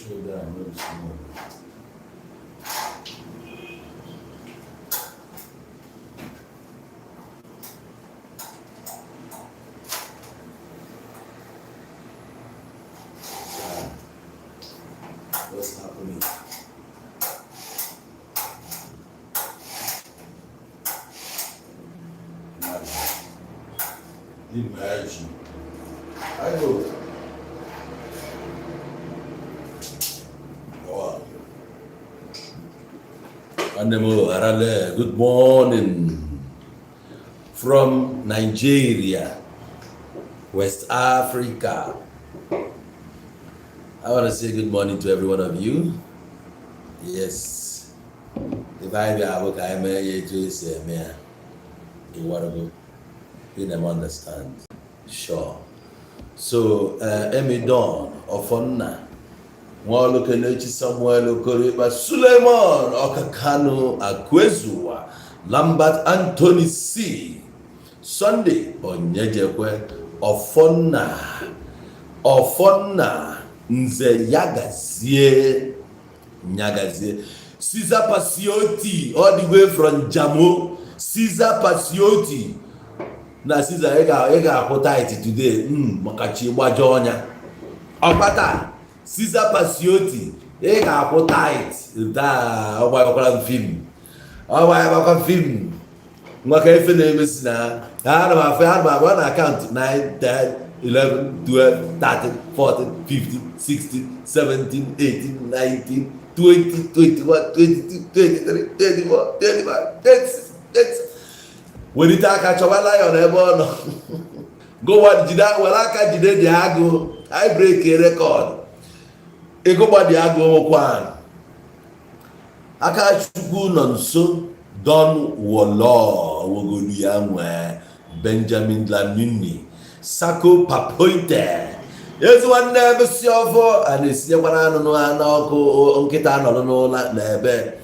What's happening? Imagine. I know. Wow. Good morning from Nigeria, West Africa. I want to say good morning to every one of you. Yes. If I be able to say, man, you want to go. You them understand. Sure. So, Emi Don, Ofonna, Mwalokenechi Samuel Okoriba, Suleiman, Okakano, Akwezua, Lambert Anthony C. Sunday, Onyejekwe, Ofonna, Nze Nyagazie, Caesar Pasioti, all the way from Jamo, Caesar Pasioti. Na Caesar ega appetite today, makachi gbajonya. Opata, Caesar Pasioti, ega appetite, da owa film. Owa film. Mwaka efe na emesi na, ha one account 9, 10, 11, 12, 13, 14, 15, 16, 17, 18, 19, 20, 21, 22, 23, 24, 25, 26, 27. When it catch a lion, go what did I? Well, I can't the ago. I break a record. I go by the ago one. I catch good on so Don Walla, Wogoliamwe, Benjamin Lamini, Sako Papoite. Yes, one never saw for, and it's the one I don't know, and I'll get on that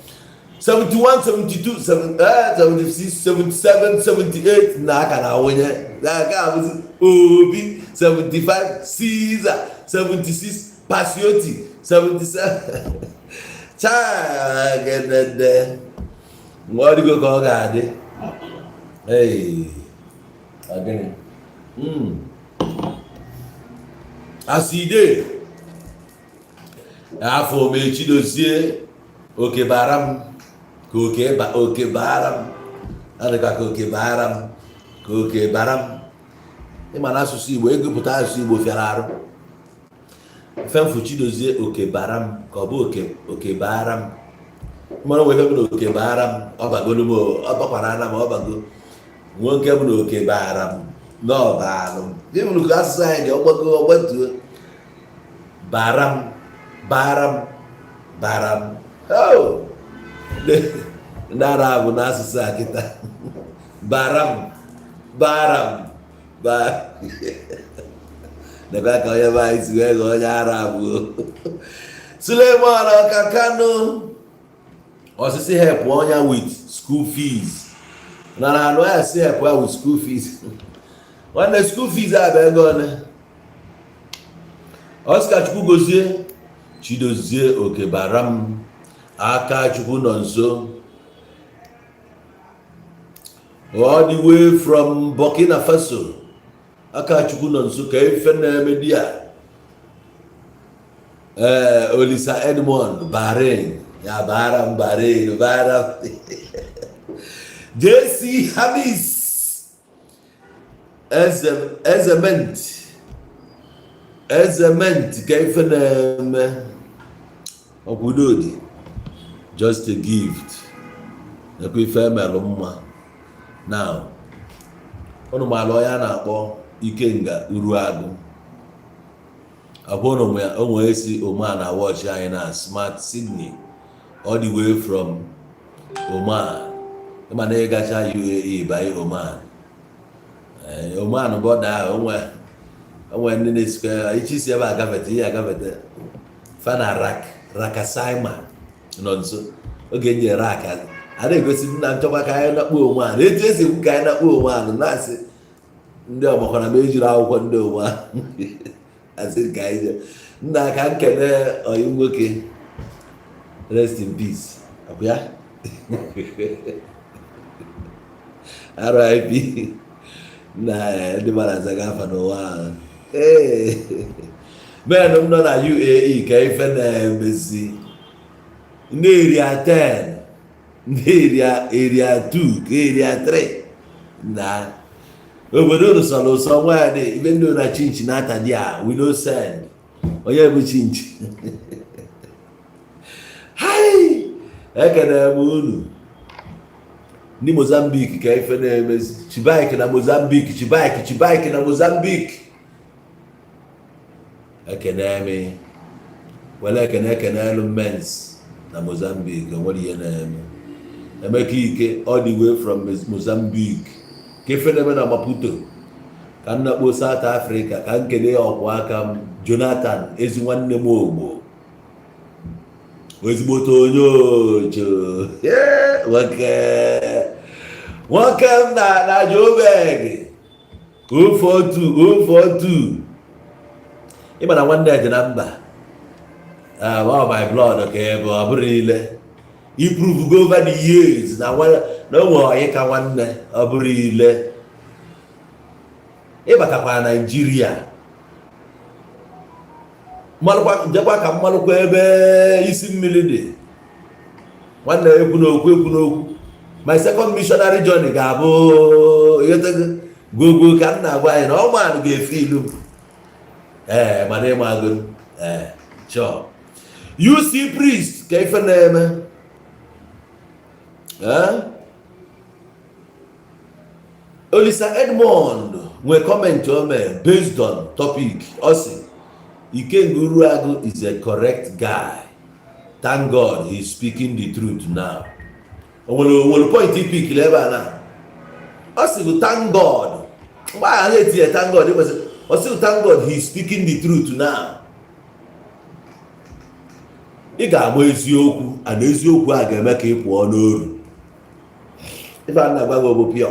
71, 72, 76, 77, 78, Nakana winner. That was Obi, 75, Caesar, 76, Pasioti, 77. Child, get that there. What do you go, God? Hey, again. I see there. After me, Chidozie, okay, Baram. Koke baram, adaka koke baram. Imana asusu Igbo ego puta asusu Igbo fiararu. Femfu Chidozie oke baram, kobo oke baram. Imana we femu oke baram, obagolumo, obakwanana ma obago. Wonke mu oke baram, no balum. Dimunu kasa ndi obago baram. Oh. Narabu nasu kita baram dapat kau ya baik sudah kau Arabu Suleiman Kakano also say help one with school fees. Now I say help with school fees. When the school fees are gone, Oscar Chugozie Chidozie oke baram aka chukwu nonso all the way from Burkina Faso aka chukwu nonso ka ife na media Olisa Edmond Bahrain ya Bahrain JC Hamis Ezement ka ife na Obudodi. Just a gift. Now, one of my lawyer now, Ikenga, Uruagu. Upon where see Oman, I watch in a smart Sydney, all the way from Oman. The man got UAE by Oman. Oman about that. I went in this square. I just have a gavet. Fana Rakasaima. Nonso oge nye raka ada egosi na nchọkwa ka anyị nakpuo onwe a na-eji esi ka anyị nakpuo onwe a na-asị ndị ọgbakọna ma ejiri akwụkwọ ndị onwe asị ka anyị nna ka nkele oyi nwoke rest in peace abịa RIP na ndị mara azaga afa n'ụwa ahụ menụ m nọ na UAE ka ife na-emezi ndị area 10 ndị area 2 ka area 3 na obodo rụsọrọ ụsọ nwaanyị ibe ndị na chinchi na-ata dị a we no send onye bụ chinchi hai ekene m unu ndị Mozambique ka ife na-emezi chibike na Mozambique chibike na Mozambique ekene mi wala ekene elu mens na Mozambique nwere ihe na-eme emeka ike all the way from Mozambique ka ife na-eme na Maputo ka nnakpo South Africa ka nkele ọkwa aka m Jonathan ezi nwanne m ogbo ezigbote onye ojo nwoke m na Joburg 042 ịma na nwanne dị na mba my blood ka ebe ọ bụrụ ile improve go over the years na onwe onye ka nwanne ọ bụrụ ile ịbatakwa na Nigeria jekwa ka mmalụkwa ebe isi mmiri dị nwanne ekwu n'okwu my second missionary journey ga-abụ gogo ka m na-agwa anyị na ọmanụ ga-efe ilu mana ịmago sure UC priest ka ife na-eme Olisa Edmond nwere comment ome based on topic osi Ikenga Uruagu is a correct guy. Thank God he's speaking the truth now. Onwere point pick leba na. Osi thank God. Why I hate thank God? Osi thank God he's speaking the truth now. Ị ga-agba eziokwu a na eziokwu a ga-eme ka ị pụọ n'oru. Ife a na-agba gị bụ pịọ.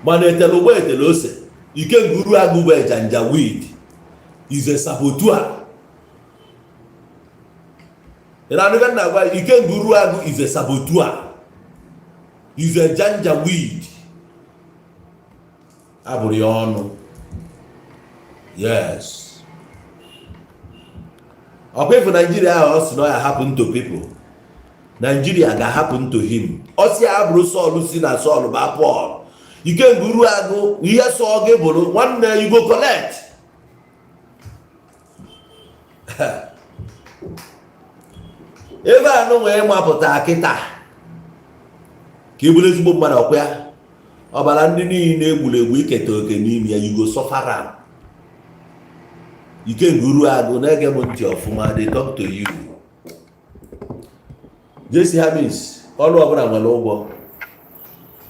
Mana etele ụgbọ etele ose Ikenga Uruagu bụ Janjaweed is a saboteur. Ikenga Uruagu is a saboteur. Is a Janjaweed. Abụrụ ya ọnụ. Yes. Ọkwa ifu Nigeria ahụ ọ sị na ọ ya happen to people. Nigeria ga-happen to him. Ọ sị ya abụrụ Sọl si na Sọl bụ Paul. Ikenga Uruagu ihe sọ gị bụrụ nwanne you go collect. Ebe anụ nwee mapụta kịta ka ebule ezigbo mmadụ ọkwa ya ọbara ndị niile egwuregwu iketa oke n'ime ya you go suffer am. Ikenga Uruagu na-ege m ntị ọfụma they talk to you. Jesi Hamis ọrụ ọbụla nwere ụgwọ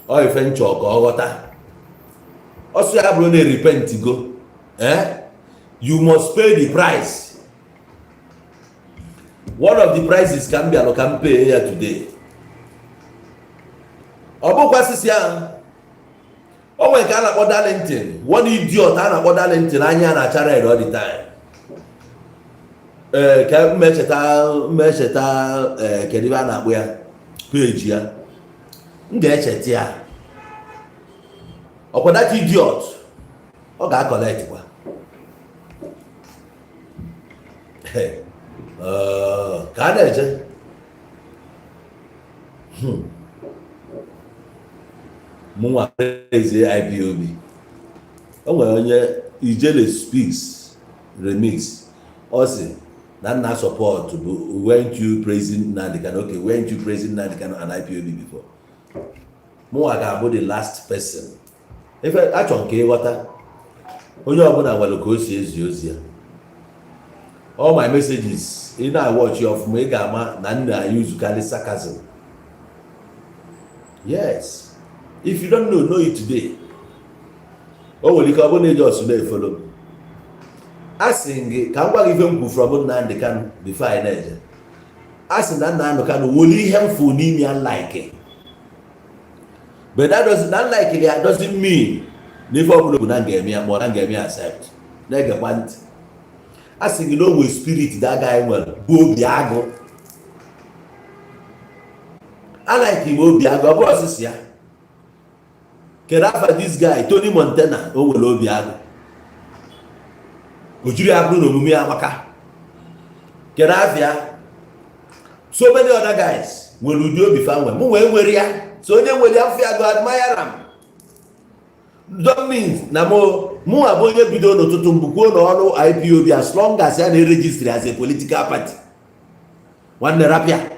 ọ ife nchọ ka ọ ghọta ọsụ ya bụrụ na repent go you must pay the price. One of the prices can be a can pay here today. Ọbụkwa sisi ya o nwere ka a na-akpọ Darlington one idiot a na-akpọ Darlington anya na-acha red all the time. Ka mmecheta kedu ebe a na-akpọ ya page ya m ga-echeta ya ọkwa that idiot ọ ga-akọlekt kwa ka a na-eje mụnwa eze IPOB o nwere onye Ijele Speaks remix ọ sị na nna support bụ weren't you praising Nnamdi Kanu? Okay, weren't you praising Nnamdi Kanu and IPOB before? Mụnwa ga-abụ the last person ife achọ nke ịghọta onye ọbụla nwere ka o si ezi ozi ya. All my messages ị na-watch ya ọfụma ị ga-ama na nna use karị sarcasm. Yes, if you don't know it today. O nwere ike ọ bụ na eji ọsụ na-efolo a sị gị ka m gwa gị ife m kwu from Nnamdi Kanu before I na-eje. A sị na Nnamdi Kanu nwere ihe m fụ n'ime ya like, but that doesn't mean na ife ọbụla bụ na nga-eme ya ma ọ na nga-eme ya accept. na-egekwa ntị. A sị gị na o nwere spirit that guy nwere bụ obi agụ. Anaghị ime obi agụ, ọ bụ ọsịsị ya. Kedu afa this guy Tony Montana o nwere obi agụ? O jiri abụrụ na omume ya maka. Kedu afịa? So many other guys nwere ụdị obi fa nwe. Mụ wee nwere ya. So onye nwere ya fịa go admire am. That means na mụ abụ onye bido n'ụtụtụ mgbukwuo n'ọrụ IPOB as long as ya na-erejistri as a political party. Nwanne rapịa.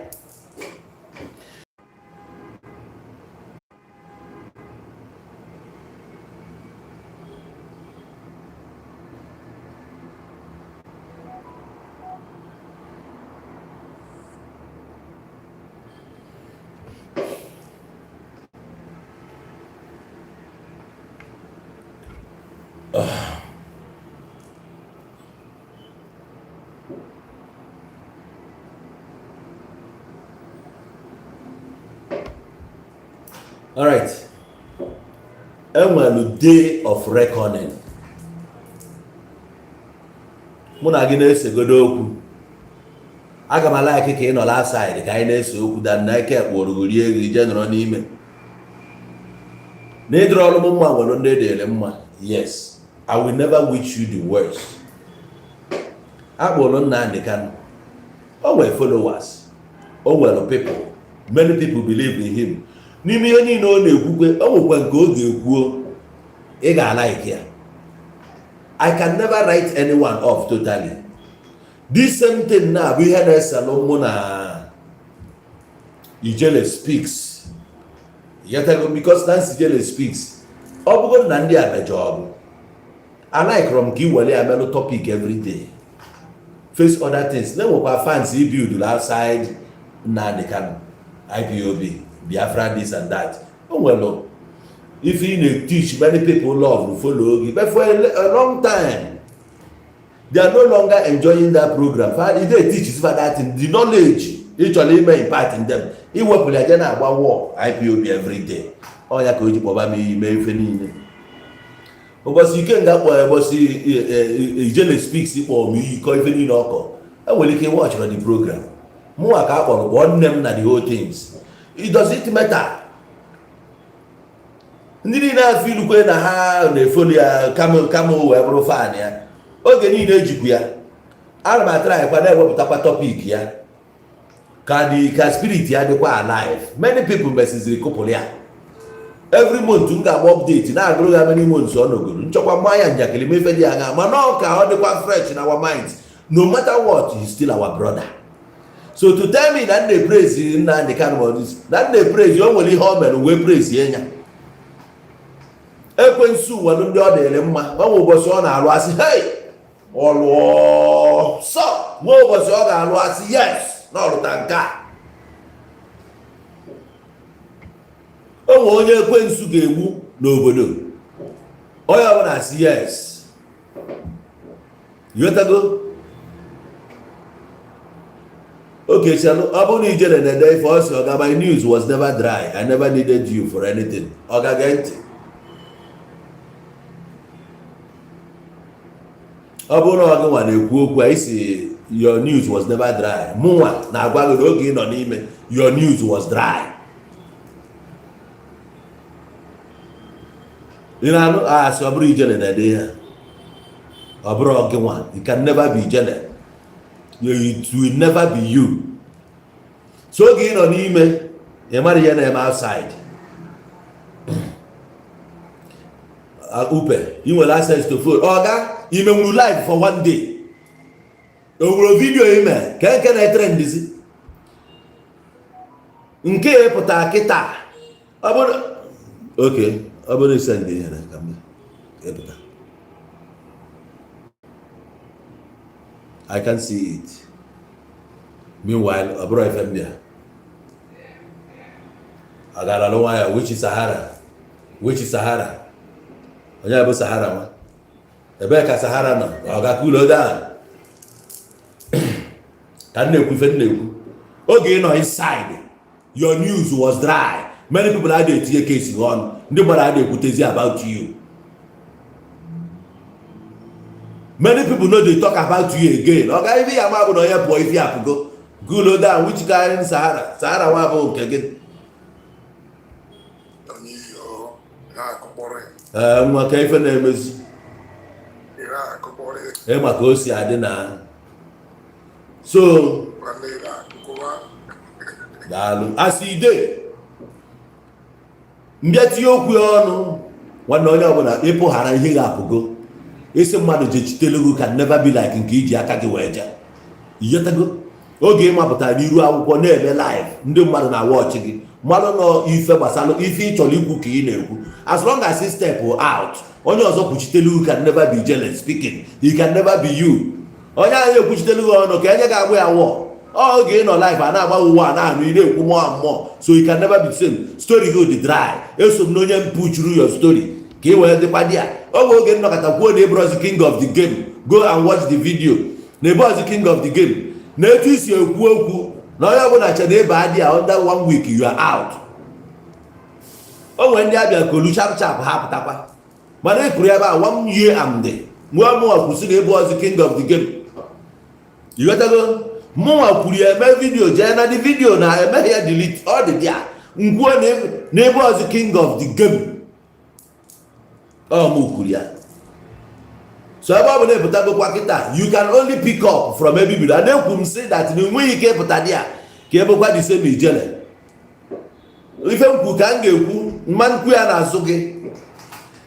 All right. Enwere day of reckoning. Mụ na gị na-esegodo okwu. Aga m like ka ị nọ last side ka anyị na-ese okwu dan na ike kpọrọ rie ego ije nọrọ n'ime. Na ịdịrị ọrụ m mma nwere ndị edere mma. Yes, I will never wish you the worst. Akpọrọ Nnamdi Kanu. O nwere followers. O nwere people. Many people believe in him. N'ime ihe niile ọ na-ekwukwe, o nwekwa nke ọ ga-ekwuo, ị ga-alike ya. I can never write anyone off totally. This same thing na bụ ihe na-eselụ mụ na Ijele speaks. Because Nancy Ijele speaks. Ọ bụgodị na ndị a mejọ ọbụ. I like from ka iwere ya melụ topic every day. Face other things. Na-enwekwa fans i build outside Nnamdi Kanu, IPOB. Biafra this and that. Oh well, if you teach many people love to follow you, but for a long time, they are no longer enjoying that program. If they teach for that thing, the knowledge actually may impart in them. It will be about war, IPOB every day. Oh yeah, could you probably may finish. Because you can't get what was Ijele speaks for me, call even in Oko. I will watch on the program. More account one name na the whole things. It doesn't matter. Ndị na-afeel kwe na ha na-efolu ya kamo wee bụrụ fan ya. Oge niile ejikwu ya. Ana m atry kwa na-ewepụtakwa topic ya. Ka spirit ya dịkwa alive. Many people mesiziri couple ya. Every month m ga-agba update na-agụrụ ya many months ọ nọgoro. Nchọkwa mmanya njakịrị mefe dị ya ga. Mana ọ ka ọ dịkwa fresh in our minds. No matter what, he's still our brother. So to tell me that they praise Nnamdi Kanu this, that they praise you only how men we praise yenya. Ekwensu wanu ndị ọ dịrị mma, ọ ụbọchị ọ na-alụ asị hey, ọlụọ so, nwa ụbọchị ọ ga-alụ asị yes, na ọlụta nke a. O nwe onye ekwensu ga-egbu n'obodo. Onye ọ na-asị yes. Yotago. Okay, so Abu Niger and the day for us, my news was never dry. I never needed you for anything. Ogagent. Abu no Agawan, I see your news was never dry. Mua, na Guagogi on email, your news was dry. You know, so Abu Niger and the day. Abu Agawan, you can never be jealous. It will never be you. So again on email, you marry them outside. Upe, you will access to food. Oga, you may live for one day. Over video email. Can I trend this? Nke pota kita. Okay, I'm going to send it here. Come. I can see it. Meanwhile, Abro FM there. I got a long wire, which is Sahara. Which is Sahara? I have Sahara, man. The back of Sahara now. I got cool down. Can you defend you? Okay, no, inside. Your news was dry. Many people had a tear case on. Nobody had a good about you. Many people know they talk about you again. Okay, if you are not going to if you have to go low down, which guy in Sahara? Sahara, what about again? Okay, if your name is Emakosi Adina. So, as he did, get you on one on people had here up go. It's a man who can never be like in Kiji Akaki Waja. Yetago, oh, game up at Uruagu on every life. No matter now watching. Malon if Basalo, if each or you as long as he step out, on your Kuchitelu can never be jealous speaking. He can never be you. Oh, yeah, you Kuchitelu on okay, I wear a war. Oh, gain or life, and now one, and we do more and more. So he can never be the same. Story go the dry. Also, no one put through your story. Okay, well, the padia. Oh, go get knock at a neighbor is the king of the game. Go and watch the video. Neighbor is the king of the game. Notice your kuoku. Now you're going to neighbor idea under 1 week, you are out. Oh, when they are going to chap half tapa. But they pray about 1 year and day. More who see neighbor is the king of the game. You got to go. More put your video, Jana the video now, I may delete all the dia. Neighbor is the king of the game. Oh, Mukuria. So about you can only pick up from everybody. And then come say that the way you keep Patadia, keep the same jelly. If you can get man Kuana Soge,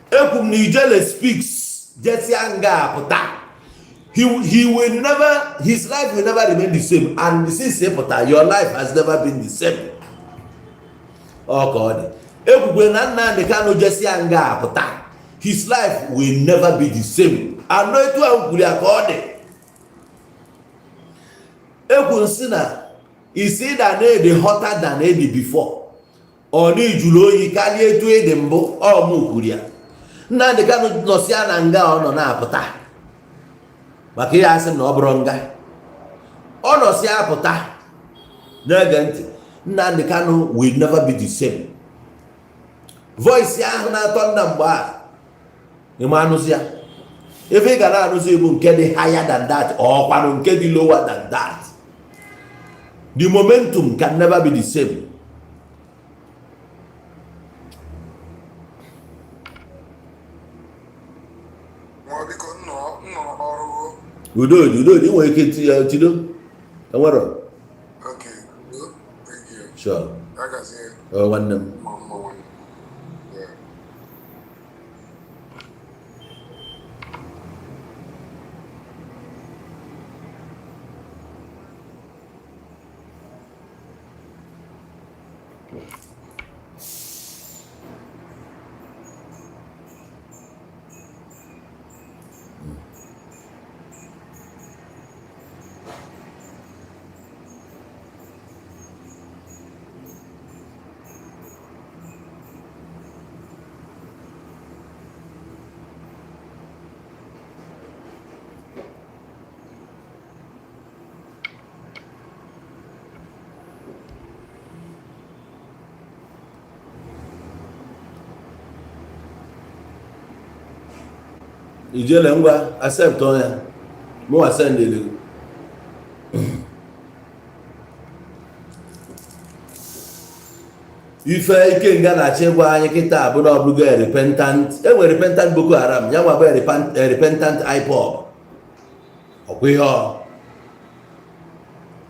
Ekum Nigel speaks, Jessianga Pota. He will never, his life will never remain the same. And since Pota, your life has never been the same. Oh God. Ekum Nana, the Kano Jessianga Pota. His life will never be the same. And no to Uncle Ekunsina is either the hotter than any before. Or the Julo Ikalia to Edembo or Mukuria. Now the Kano Nosian and Gown on Apota. But he has no bronga. Or Nosia Apota. Nagant. Now the Kano will never be the same. Voice Yana Tondamba. Imanusia. If you cannot even get higher than that or can get lower than that, the momentum can never be the same. You want to do? Okay. Thank you. Sure. Oh, one them. Ijele ngwa accept on ya. Mo ascend ele. Ife Ikenga na chegwa anyị kita bụ na obugo repentant. E nwere repentant Boko Haram, ya nwa bụ repentant IPOB.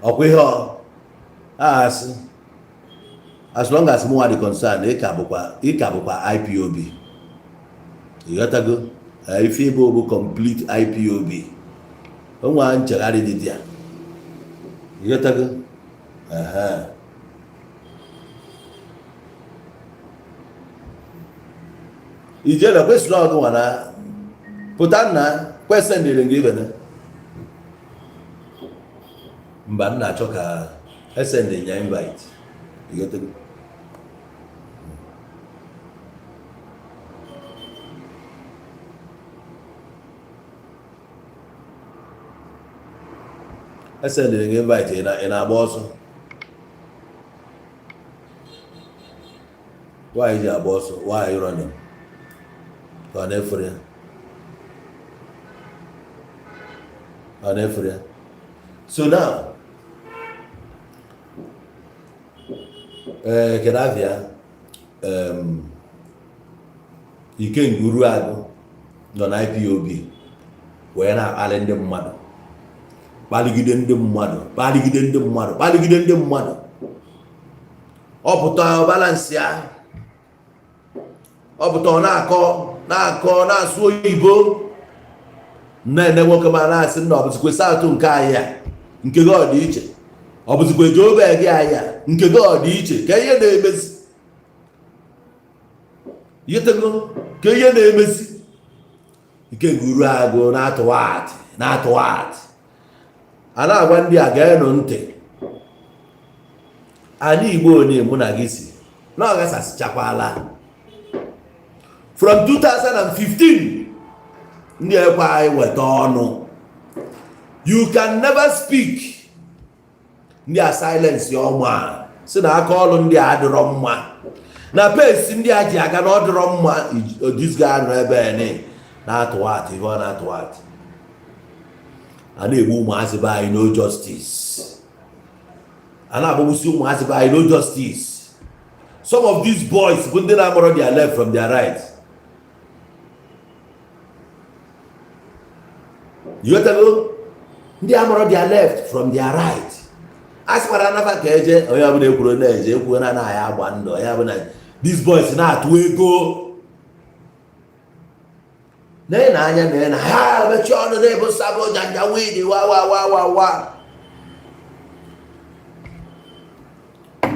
Okwiho. As long as mo are concerned, ika bụkwa IPOB. You got to go. If you go complete IPOB, one nchegharị dị dia. You got to go. Ijele kwesịrị ọgụ wana pụta na kwesịrị ndịrị gị ibe na mba nna achọ ka esend nya invite. You got to go. I said they invite in a boss. Why is your boss? Why are you running? For an effort. on every. So now, Kedavia, Ikenga Uruagu nọ na IPOB wee na-akpali ndị mmadụ kpaligide ndị mmadụ ọ pụta balansị ya ọ pụta na-akọ na-asụ oyibo nne nwoke ma na-asị na ọ bụzikwe satụ nke anyị nke gị ọ dị iche ọ bụzikwe Joburg gị anyị nke gị ọ dị iche ka ihe na-emezi ka ihe na-emezi Ikenga Uruagu na-atụwatị a na-agwa ndị a ga-enụ ntị anyị Igbo onye mụ na gị si na ọ gasasịchakwala from 2015 ndị ekwe anyị weta ọnụ you can never speak ndị a silence ọma si na aka ọlụ ndị a adịrọ mma na pesi ndị a ji aga na ọ dịrọ mma odizga nọ ebe na-atụwatị ihe ọ na-atụwatị a na-egbu ụmụazị be anyị no justice a na-agbagbusi ụmụazị be anyị no justice. Some of these boys bụ ndị na-amụrụ their left from their right. You know, ndị amụrụ their left from their right. Asịkwara anafa ka eje onye ọbụla ekwuru na-eje ekwuo na anaghị agba ndụ onye ọbụla these boys na-atụ ego na-anya na ha mechi ọnụ na-ebu Sabo Janjaweed wa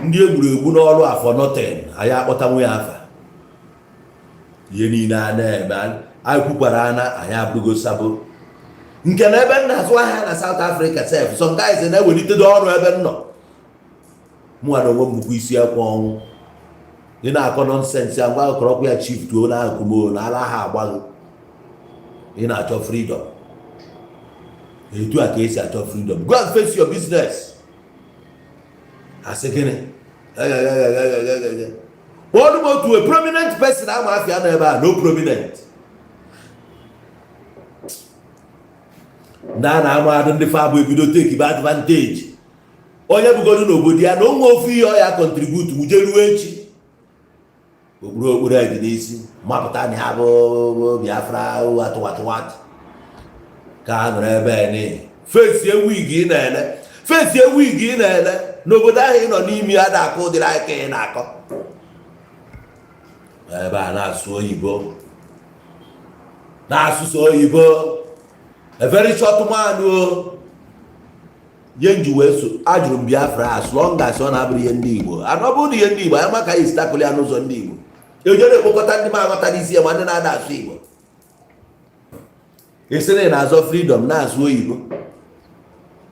ndị egwuregwu n'ọrụ afọ nothing anyị akpọtanwu ya afa ihe niile a na-eme anyị kwukwara ana anyị abụgo Sabo nke na ebe nna azụ ahịa na South Africa sef some guys na-ewelitedo ọrụ ebe nnọ mụnwa na onwe mbukwa isi akwa ọnwụ ị na-akọ nọnsensị ya ngwa akọrọkwa ya chief tuo na akụmo na ala ha agbaghị ị na-achọ freedom etu a ka esi achọ freedom go and face your business asị gịnị kpọọdụ to a prominent person ama afịa nọ ebe a no prominent na-ama adụ ndị fa bụ ebido take advantage onye bugodu n'obodo ya na onwe ofu ihe ọ ya contribute mujeruo echi okpuru dị n'isi mapụta na ha bụ Biafra atụwatụwatụ ka a nọrọ ebe ni fesi wig ị na-ele n'obodo ahụ ị nọ n'ime ya da-akụ ụdịrị aka ị na-akọ ebe a na-asụ oyibo a very short man ihe nji wee so ajụrụ m Biafra as long as ọ na-abụrụ ihe ndị Igbo anọ bụ na ihe ndị Igbo ya maka isi takụli ya n'ụzọ ndị Igbo ejere ekpokọta ndị ma aghọta n'isi ya ma ndị na-ada asụ Igbo esere na-azọ freedom na-asụ oyibo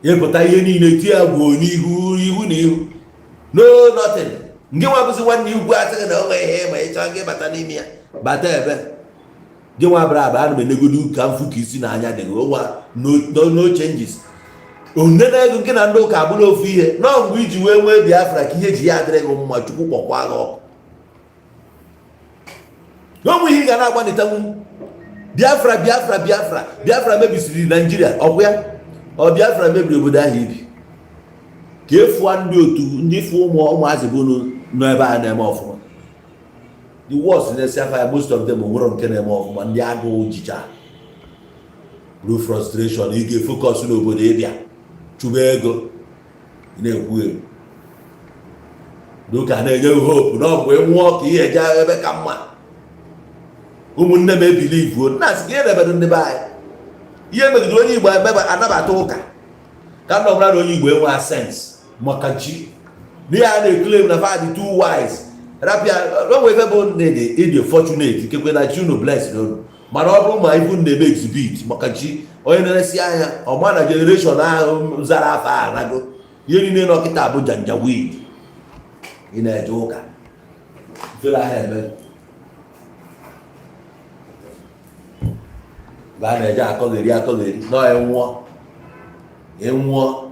ịpụta ihe niile tie agwụ n'ihu na ihu no nothing nke nwa bụzi nwanne ugwu asịghị na onwe ihe ma ịchọ gị bata n'ime ya bata ebe gị nwa bịara aba ana m enegodu ka mfu ka isi na anya dịghị onwa no changes onene ego gị na ndị ụka abụrụ ofu ihe nọ mgbe iji wee nwee Biafra ka ihe ji ya adịrị gị mma Chukwu kpọkwa gị ọkụ n'onwe ihe ị ga na-agbanịtanwu Biafra mebisiri Nigeria ọkwa ya ọ Biafra mebiri obodo ahụ ibi ka efua ndị otu ndị fụ ụmụazị bụ nọ ebe a na-eme ọfụma the worst na-esi afa ya most of them nwere nke na-eme ọfụma ndị agụụ jicha bụrụ frustration ị ga-efokọs n'obodo ịbịa chụba ego na-ekwu egwu n'ụka na-enye hope na ọ bụ nwụọ ka ihe eje ebe ka mma ụmụnne m ebilivuo na-asị ka ihe na-ebedo ndị be anyị ihe megidere onye Igbo anabata ụka ka ndị ọbụla na onye Igbo enwe sense maka chi n'ihe a na-eklem na fadị too wise rapịa onwe ebe bụ nne ịdị fortunate ikekwe na chi unu bless n'olu mana ọ bụrụ ma ibu na-eme exhibit maka chi onye na-eresi anya ọma na generation ahụ zara afọ ahụ nago ihe niile n'ọkịta bụ Janjaweed ị na-eje ụka fere ahịa eme a na-eje akọgheri nọ enwụọ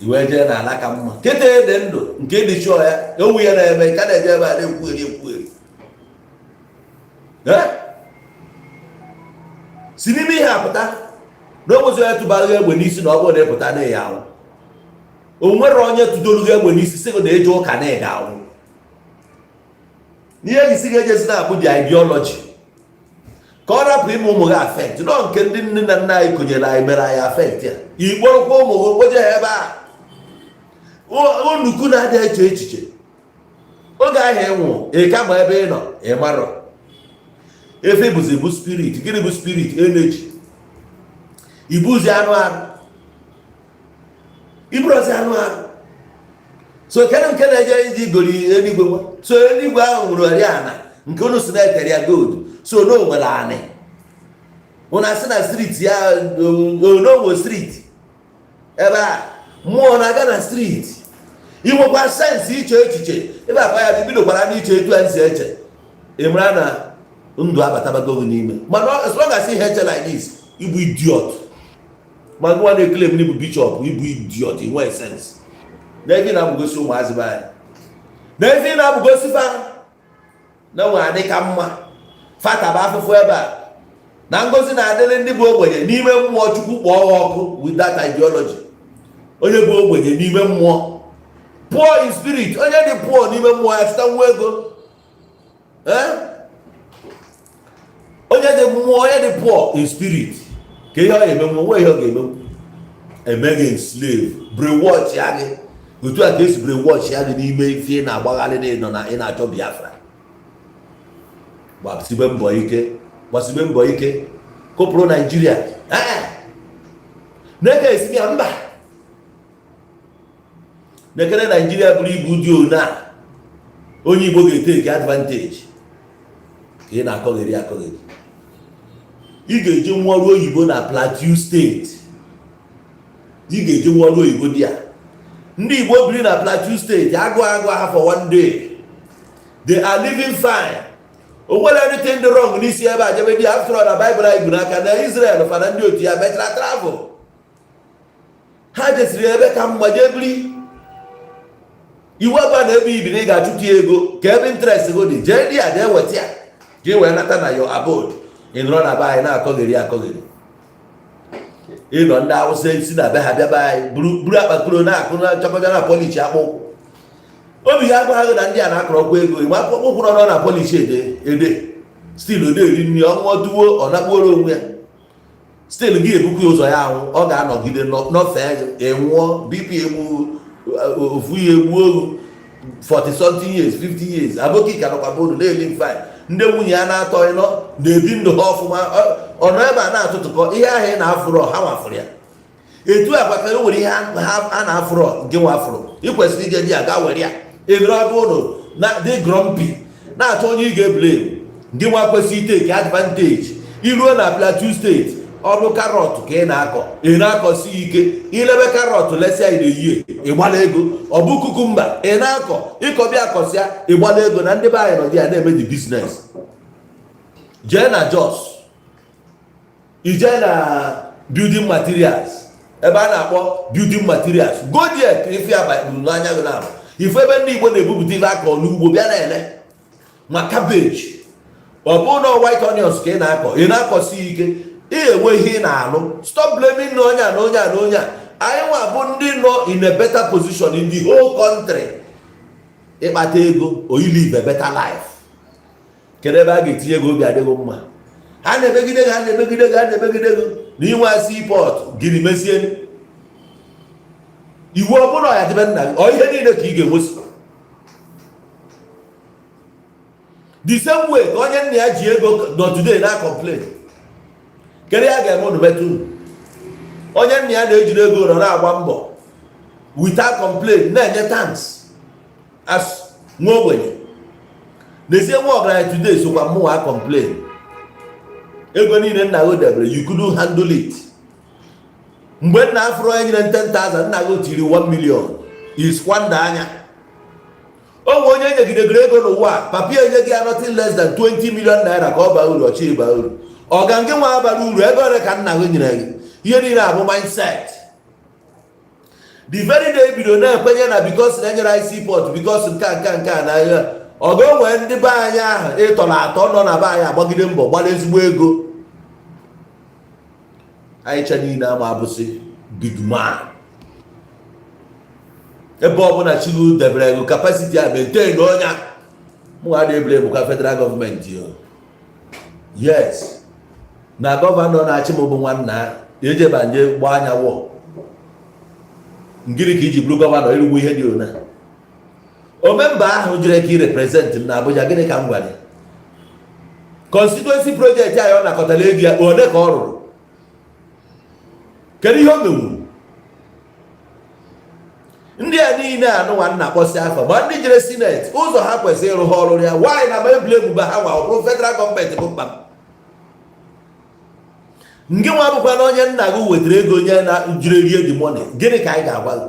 iwe jee na ala ka mma kịta ede ndụ nke dị chụọ ya ewu ya na-eme ka na-eje ebe a na-ekwugheri si n'ime ihe apụta na o nwezi onye tụbara egbe n'isi na ọ bụrụ na ịpụta na ya ahụ. O nwere onye tụdolu gị egbe n'isi sị gị na eje ụka na ịga ahụ. N'ihe gị si ga-ejezi na-abụ the ideology ka ọ rapụ ime ụmụ gị affect nọ nke ndị nne na nna anyị kụnyere anyị mere anyị affect ya. Ikporokwa ụmụ gị kpoje ha ebe a nnukwu na-adịghị eche echiche. Oge ahụ ịnwụ ị kama ebe ị nọ ị marọ. Efe bụzi bụ spirit. Gịnị bụ spirit? Energy. Ibuzi anụ arụ. Ibrozi anụ arụ. So kene nke na-eje iji gori eluigwe nwa. So eluigwe ahụ nwere oriana nke unu si na-etere ya gold. So no nwere anị. Unu asị na street ya ononwe street. Ebe a mmụọ na-aga na street. Inwekwa sense iche echiche. Ebe akpa ya bidokwara n'iche etu a nsi eche. Ịmara na ndụ abatabago gị n'ime. Mana as long as you eche like this, ibu idiot. Ma gwa na-claim n'ibu bishop, ibu idiot, in one sense. N'evi na-abụgosi ụmụazị be anyị. N'evi na-abụgosi fa na nwe adị ka mma. Fata bụ afụfụ ebe a. Na ngozi na-adịrị ndị bụ ogbenye n'ime mmụọ Chukwu kpọọ ha ọkụ with that ideology. Onye bụ ogbenye n'ime mmụọ. Poor in spirit. Onye dị poor n'ime mmụọ ya chụta nwa ego. Onye dị mmụọ, onye dị poor in spirit. Ka ihe ọ ga-eme mmụọ, nwe ihe ọ ga-eme. Emeghị enslave. Brainwash ya gị. Otu a ka esi brainwash ya gị n'ime ife na-agbagharị na ịnọ na ị na-achọ Biafra. Gbasibe mbọ ike. Gbasibe mbọ ike. Kopụrụ Nigeria. N'eke esi ya mba. N'ekere Nigeria bụrụ ibu dị ona. Onye Igbo ga-eteki advantage. Ka ị na-akọgheri akọgheri. Ị ga-eje nwa ọrụ oyibo na Plateau State. Ị ga-eje nwa ọrụ oyibo dị ya. Ndị Igbo biri na Plateau State agụ ha for one day. They are living fine. O nwere anything wrong n'isi ebe a jebe dị after all na Bible anyị bụ n'aka na Israel fana ndị otu ya mechara travel. Ha jesiri ebe ka mma jee biri. Iwu ebe na ebe ibi na ị ga-achụta ego ka ebe interest go dị jee dị ya jee weta ya jee wee nata na your abode. Ị nọrọ na be anyị na-akọgheri akọgheri. Ịnọ ndị Awụsa si na be ha bịa be anyị buru akpakoro na-akụ na chọkọta na polish akpụkwụ. Obi ya agwaghị na ndị a na-akọrọkwa ego ịgba akpụkwụ nọ na polish ede stil na-eri nri ọnwụọ duwo ọ nakpuoro onwe ya. Stil gị ebukwa ụzọ ya ahụ ọ ga-anọgide n'ofe enwụọ BP egbu ofu ya egbu ohu 40 something years 50 years aboki ka nọkwa bodo na-eli fine. Ndị nwunye ya na-atọ ịnọ na-ebi ndụ ha ọfụma ọnọ ebe a na-atụtụkọ ihe ahụ ị na-afụrọ ha nwafụrụ ya. Etu akwa ka e nwere ihe a na-afụrọ nke nwafụrụ ị kwesịrị ije di ya gaa were ya ebere ọbụ ụlọ na dị grumpy na-achọ onye ị ga-eblame gị nwa kwesịrị iteke advantage. Iruo na Plateau State ọ bụ karọt ka ị na-akọ ị na-akọsi ike ilebe karọt lesịa ị na-eyi ịgbala ego ọ bụ kukumba ị na-akọ ịkọbịa akọsịa ịgbala ego na ndị be anyị nọ dị ya na-eme the business. Jee na Jos ije na building materials ebe a na-akpọ building materials go there ka ife ya buru n'anya gị na ife ebe ndị Igbo na-ebupụta ife akọ n'ugbo bịa na-ele ma cabbage ọ bụ na white onions ka ị na-akọ ị na-akọsi ike ị enwe ihe ị na-alụ. Stop blaming na onye a na onye a na onye a. Anyị nwa bụ ndị nọ in a better position in the whole country ịkpata ego or you live a better life. Kedu ebe a ga-etinye ego obi adịghị mma? Ha na-emegide gị ha na-emegide gị ha na-emegide gị na inwe seaport gịnị mesie iwu ọbụla ya dịbe nna gị ọ ihe niile ka ị ga-enwesi. The same way ka onye nna ya ji ego nọ today na complain. Kedu ya ga-eme unu metụ onye nna ya na-ejiri ego nọ na-agba mbọ without complain na-enye thanks as nwa ogbenye. N'ezie nwa ọgaranya today sokwa mmụọ complain ego niile nna gị debere you couldn't handle it. Mgbe nna afụrụ onye nyere 10,000 nna gị tiri 1 million is kwanda anya. Onwe onye nyegidegoro ego n'ụwa papi enye gị nothing less than 20 million naira ka ọ baa uru ọchị ịba uru. Ọ ga nke nwa abara uru ebe ole ka nna gị nyere gị ihe niile abụ mindset. The very day bido na-ekwenye na because na enyere anyị seaport because nke a na ihe ọ ga-enwe ndị be anyị ahụ ịtọrọ atọ nọ na be anyị agbagide mbọ gbara ezigbo ego anyị cha niile ama abụsị big man ebe ọ bụla chilu debere ego capacity a maintain ọnya mụ ga na-ebere bụ ka federal government yo yes na gọvanọ na-achị m bụ nwanna eje banye gba anya wọ ngiri ka iji bụrụ gọvanọ ịrụgbu ihe dị ona omemba ahụ jere ka ị represent na Abuja gịnị ka m gwara constituency project anyị ọ nakọtara ego ya one ka ọ rụrụ kedu ihe o mewuru ndị a niile anụnwa nna kpọsị afọ ma ndị jere sineti ụzọ ha kwesịrị ịrụ ha ọrụ ya nwaanyị na ma ebule ebubo ha nwa ọ bụrụ federal gọọmenti bụ mkpa ngị nwa bụkwa na onye nna gị wetara ego onye na jiri rie dị money gịnị ka anyị ga-agwa gị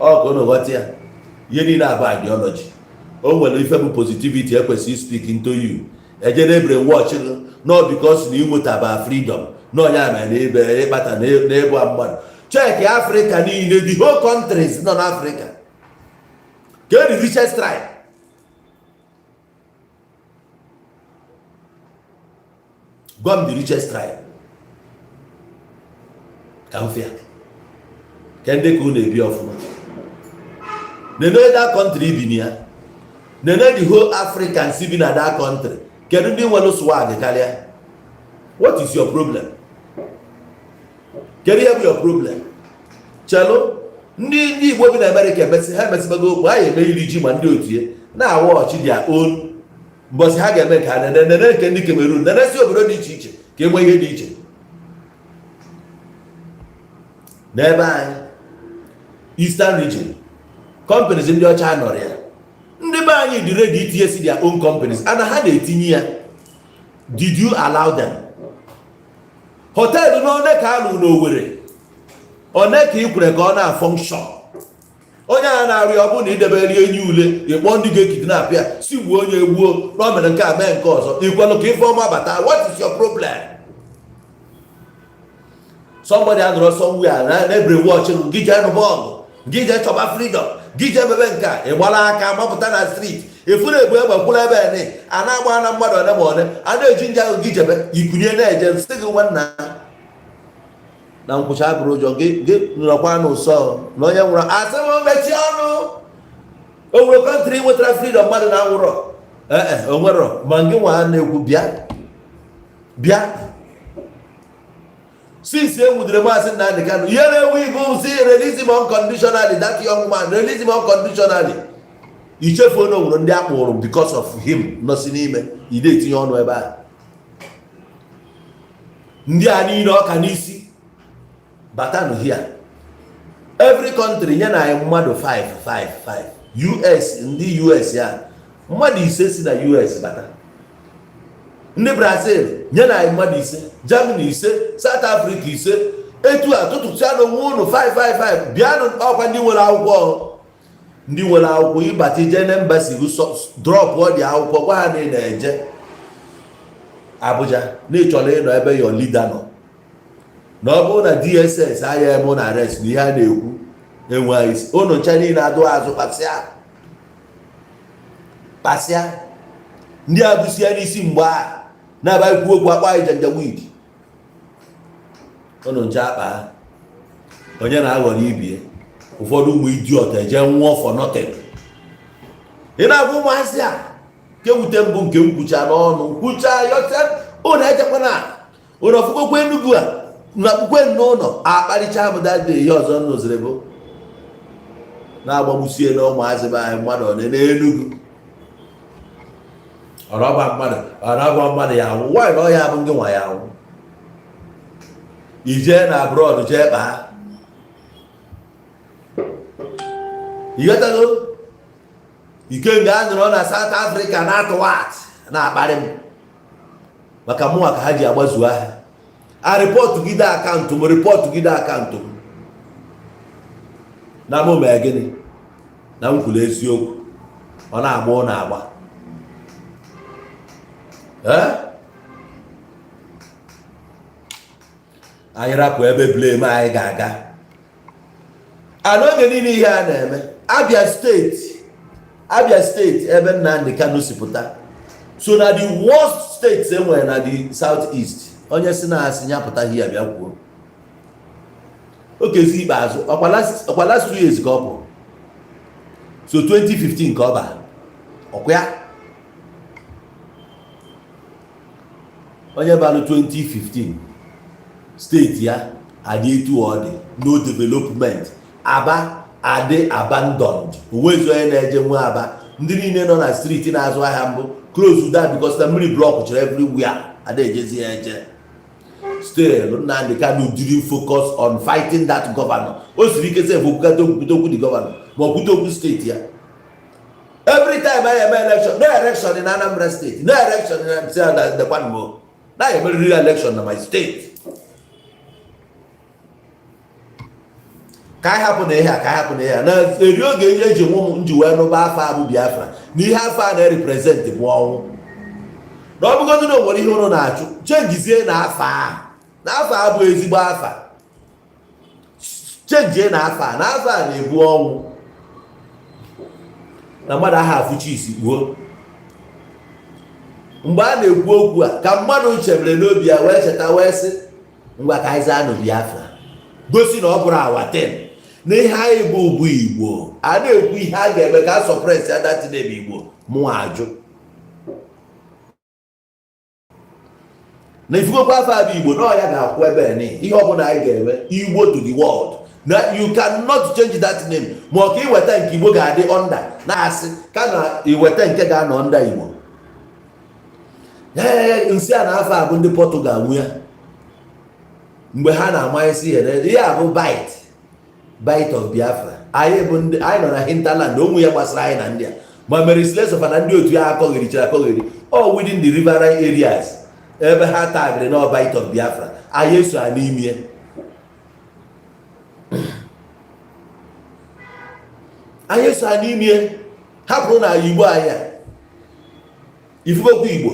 ọ ka unu ghọta ya ihe niile abụ ideology o nwere ife bụ positivity ekwesịghị speak into you ejere ebere watch no because na ịnwetaba freedom no ya mere na ebe ịkpata n'ebu mmadụ check Africa niile the whole countries nọ n'Africa ke the richest tribe gom the richest tribe ka mfia kende ka unu ebi ọfụma nene that country bi na ya nene the whole Africans bi na that country kedu ndị nwere swag karịa what is your problem kedu ihe bụ your problem chelo ndị Igbo bi na America ha emesibago okwu ha eme iri ji ma ndị otie na-awa ọchị their own mbọsị ha ga-eme ka nene nke ndị Cameroon nene si obodo dị iche iche ka enwe ihe dị iche n'ebe anyị Eastern region companies ndị ọcha nọrọ ya ndị be anyị dị ready itinye si their own companies ana ha na-etinye ya did you allow them họteelụ n'one ka alụ n'Owerri one ka ị kwere ka ọ na-function onye a na-arụ ya ọ bụrụ na idebe rie enyi ule ịkpọ ndị ga-ekidnap ya si gbuo onye egbuo na o mere nke a mee nke ọzọ ikwelụ ka ife ọma bata what is your problem somebody anọrọ somewhere na every watch gị jee nụ bọọlụ gị jee chọba freedom gị jee mebe nke a ịgbara aka mapụta na street efuru egbu egbekwula ebe ene a na-agba na mmadụ one ma one a na-eji nje ahụ gị jebe ikunye na-eje sị gị nwanna na nkwụcha bụrụ ụjọ gị nọkwa n'ụsọ na onye nwụrụ asị m mechi ọnụ o nwere kọntrị nwetara freedom mmadụ na nwụrọ o nwere ma gị nwa na-ekwu bịa since e nwudere maasị Nnamdi Kanu ihe na-ewu ibu si release him unconditionally that young man release him unconditionally ichefuo na onwere ndị akpụrụ because of him nọsi n'ime ide etinye ọnụ ebe a ndị a niile ọka n'isi batanụ here every country nye na anyị mmadụ 5 US ndị US ya mmadụ 5 si na US bata ndị Brazil nye na anyị mmadụ 5 Germany 5 South Africa 5 etu a tụtụcha n'onwe unu 5 bịanụ ọkwa ndị nwere akwụkwọ ịbata ije na embassy drop ọ dị akwụkwọ gwa ha na ị na-eje Abuja na ịchọrọ ịnọ ebe your leader nọ na ọ bụrụ na DSS anya eme na arrest na ihe a na-ekwu enweghị isi unu ncha niile adụ azụ pasịa ndị abụsịa n'isi mgbe a na-aba ikwu okwu akpa anyị Janjaweed unu ncha akpa onye na-aghọrọ ibie ụfọdụ ụmụ idiot eje nwụọ for nothing ị na-abụ ụmụazị a nke wute mbụ nke nkwucha n'ọnụ kwucha yọcha unu ejekwana unu ọfụgokwa Enugu a na akwụkwọ n'ụlọ akparịcha m dade ihe ọzọ n'ozire bụ na-agbagbusie na ụmụazị be anyị mmadụ one n'Enugu ọrọba mmadụ ya anwụ nwaanyị na ọya bụ ndị nwa ya anwụ ije na abroad jee kpaa ighọtago Ikenga anụrụ na South Africa na-atụ wat na-akparị m maka mụnwa ka ha ji agbazu ahịa a rịpọtụ gide akaụntụ m na mụ mee gịnị na m kwuru eziokwu ọ na-agba ọ na-agba anyị rapụ ebe blame anyị ga-aga n'oge niile ihe a na-eme Abia steeti ebe Nnamdi Kanu si pụta So na the worst states enwere na the southeast onye si na asị nyapụta ihe bịa kwuo okezi ikpeazụ ọkwa last 2 years ka ọ bụ so 2015 ka ọ bara ọkwa ya onye balụ 2015 steeti ya adị etu ọ dị no development Aba adị abandoned onwezi onye na-eje nwe Aba ndị niile nọ na streeti na-azụ ahịa mbụ close that because the mmiri block chịrị everywhere ada ejezi ya eje still Nnamdi Kanu didn't focus on fighting that governor o siri ike sef okwukwu the governor ma okwutokwu steeti ya every time I am election no election in Anambra state no election in the Kwanmo na ya mere real election na my state ka anyị hapụ na ihe a ka anyị hapụ na ihe a na eri oge eji nwe m nji wee nụba afọ abụ Biafra na ihe afọ a na-represent bụ ọnwụ na ọ bụgodị na o nwere ihe ụnụ na-achụ chenjizie na afọ a na afọ a bụ ezigbo afa chenjie na afọ a na-ebu ọnwụ na mmadụ aha afụchi isi gbuo mgbe a na-ekwu okwu a ka mmadụ chebere n'obi ya wee cheta wee sị ngwa ka anyị zaa nụ Biafra gosi na ọ bụrụ awaten na ihe anyị bụ Igbo a na-ekwu ihe a ga-eme ka a sọpres ya datinebe Igbo mụ ajụ na ifugokwa afọ abụ Igbo na ya ga-akwụ ebe ni ihe ọbụla anyị ga-eme Igbo to the world na you cannot change that name ma ọ ka iweta nke Igbo ga-adị under na-asị ka na iweta nke ga-anọ under Igbo nsị a na afọ abụ ndị Portugal nwe ya mgbe ha na-amanyesi ihe a bụ bite of Biafra anyị bụ ndị anyị nọ na hinterland onwe ya gbasara anyị na ndị a ma mere Slesova na ndị otu ya akọgherichara akọgheri all within the riverine areas ebe ha tagịrị na bite of Biafra anyị eso ha n'ime anyị eso ha n'ime hapụrụ na Igbo anyị ifugokwu Igbo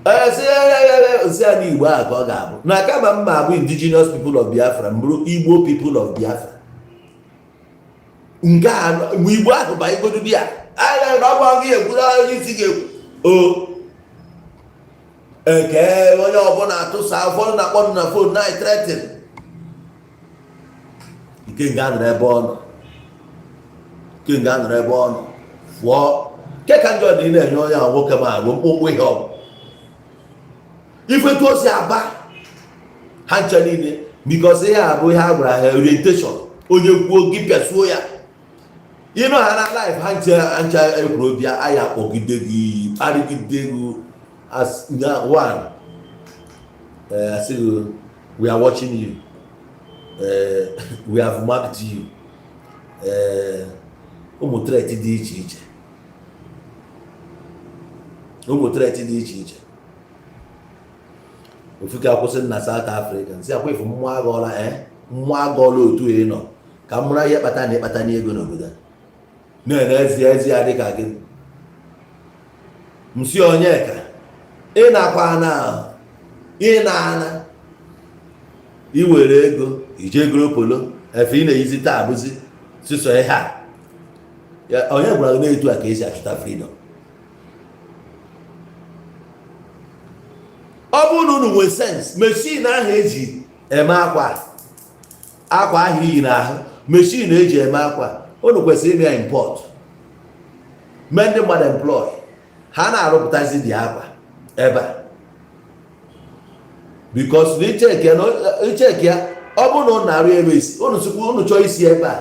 si ya n'Igbo a ka ọ ga-abụ na kama mma abụ indigenous people of Biafra mbụrụ Igbo people of Biafra nke a mgbe Igbo ahụ ba igodu di ya anya na ọgba gị ekwuru onye isi ga-ekwu o eke onye ọbụla atụsa ụfọdụ na-akpọdụ na fon na threaten Ikenga nọrọ ebe ọ nọ Ikenga nọrọ ebe ọ nọ fụọ keka njọ dị na-enye onye ahụ nwoke ma agụ mkpụmkpụ ihe ọbụ ifetu o si aba ha ncha niile because ihe a bụ ihe a gwara ha orientation onye kwuo gị pịasuo ya ịnụ ha na life ha ncha ekwuru obi anya kpọgide gị kparịgide gị as one I say we are watching you we have marked you ụmụ threat dị iche iche ụmụ threat dị iche iche ofuka akwụsị na South Africa nsị akwa ifu mmụọ agọọla otu ị nọ ka mmụrụ ihe kpata na ịkpata n'ego n'obodo na-ezi ezi ya dịka gị msi onye ka ị na-akwa na ị na-ana iwere ego ije goro polo efe ị na-eyizi taa abụzi siso ihe a onye gwara gị na-etu a ka esi achụta freedom ọ bụrụ na unu nwee sens mechin ahụ eji eme akwa ahụ iyi n'ahụ mechin eji eme akwa unu kwesịrị ime ya import mee ndị mmadụ employ ha na-arụpụtazi dị akwa ebe a because na icheki ya ọ bụrụ na unu na-arụ ebe isi unu chọọ isi ebe a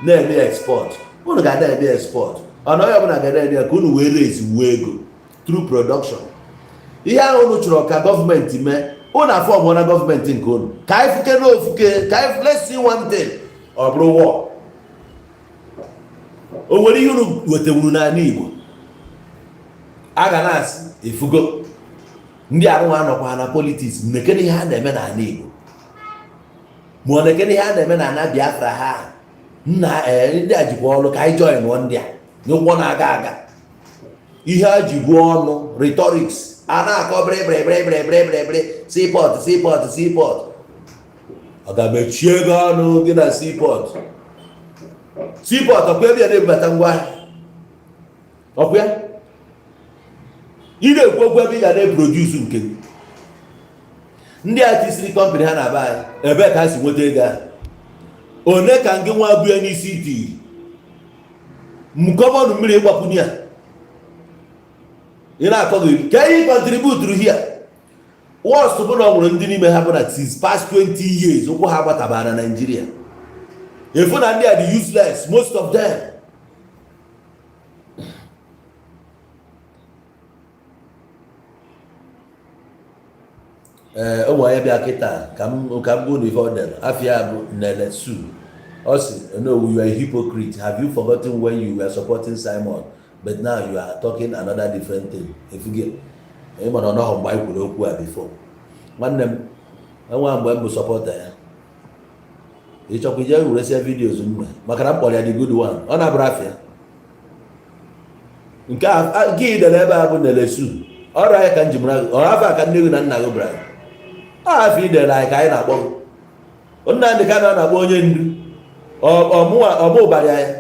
na-eme export unu ga na-eme export ọna onye ọbụla ga na-eme ya ka unu wee raise uwe ego through production ihe ahụ unu chọrọ ka gọọmenti mee unu afọm na gọọmenti nke unu ka anyị fuke n'ofuke ka anyị let's see one thing ọ bụrụ war o nwere ihe unu wetewuru n'ala Igbo a ga na-asị efugo ndị arụnwa anọkwa na politiks nekene ihe ha na-eme n'ala Igbo ma ọ nekene ihe ha na-eme na Biafra ha nna ndị a jikwa ọnụ ka anyị join ndị a n'ụgbọ na-aga aga ihe a ji bụ ọnụ rhetorics a na-akọ bre seaport ọ ga-mechie ego ọnụ gị na seaport ọkwa ebe ya na-ebubata ngwa ọkwa ya ị na-ekwu okwu ebe ị ga na-eproduce nke ndị a tisiri kọmpanị ha na-aba anyị ebe ka ha si nweta ego ahụ one ka nke nwa bụ ya n'isi itiri mkọmọnụ mmiri ịgbapụnye ya ị na-akọghị ka ihe kọntributuru hia wọst bụ na ọ nwere ndị n'ime ha bụ na since past 20 years ụkwụ ha gbatabara na Nigeria efu na ndị a dị useless most of them. Ụmụ anyị bịa kịta ka m bụ n'ife ọ dere afia bụ Nnewi ọ sị no, you are a hypocrite, have you forgotten when you were supporting Simon but now you are talking another different thing. Efuge ịma na ọ nọghọ mgbe anyị kwuru okwu a before. Nwanne m enwe mgbe m bụ sọpọta ya ịchọkwa ije weresia videos mgbe maka na m kpọrọ ya the good one ọ na-abụrụ afịa nke idere ebe a bụ Nnewi ọrụ anyị ka njimra ọrụ afọ aka nne na nna gị bụra afọ idere anyị ka anyị na-akpọ nna ndị ka na-akpọ onye ndu ọmụ ụbarị anyị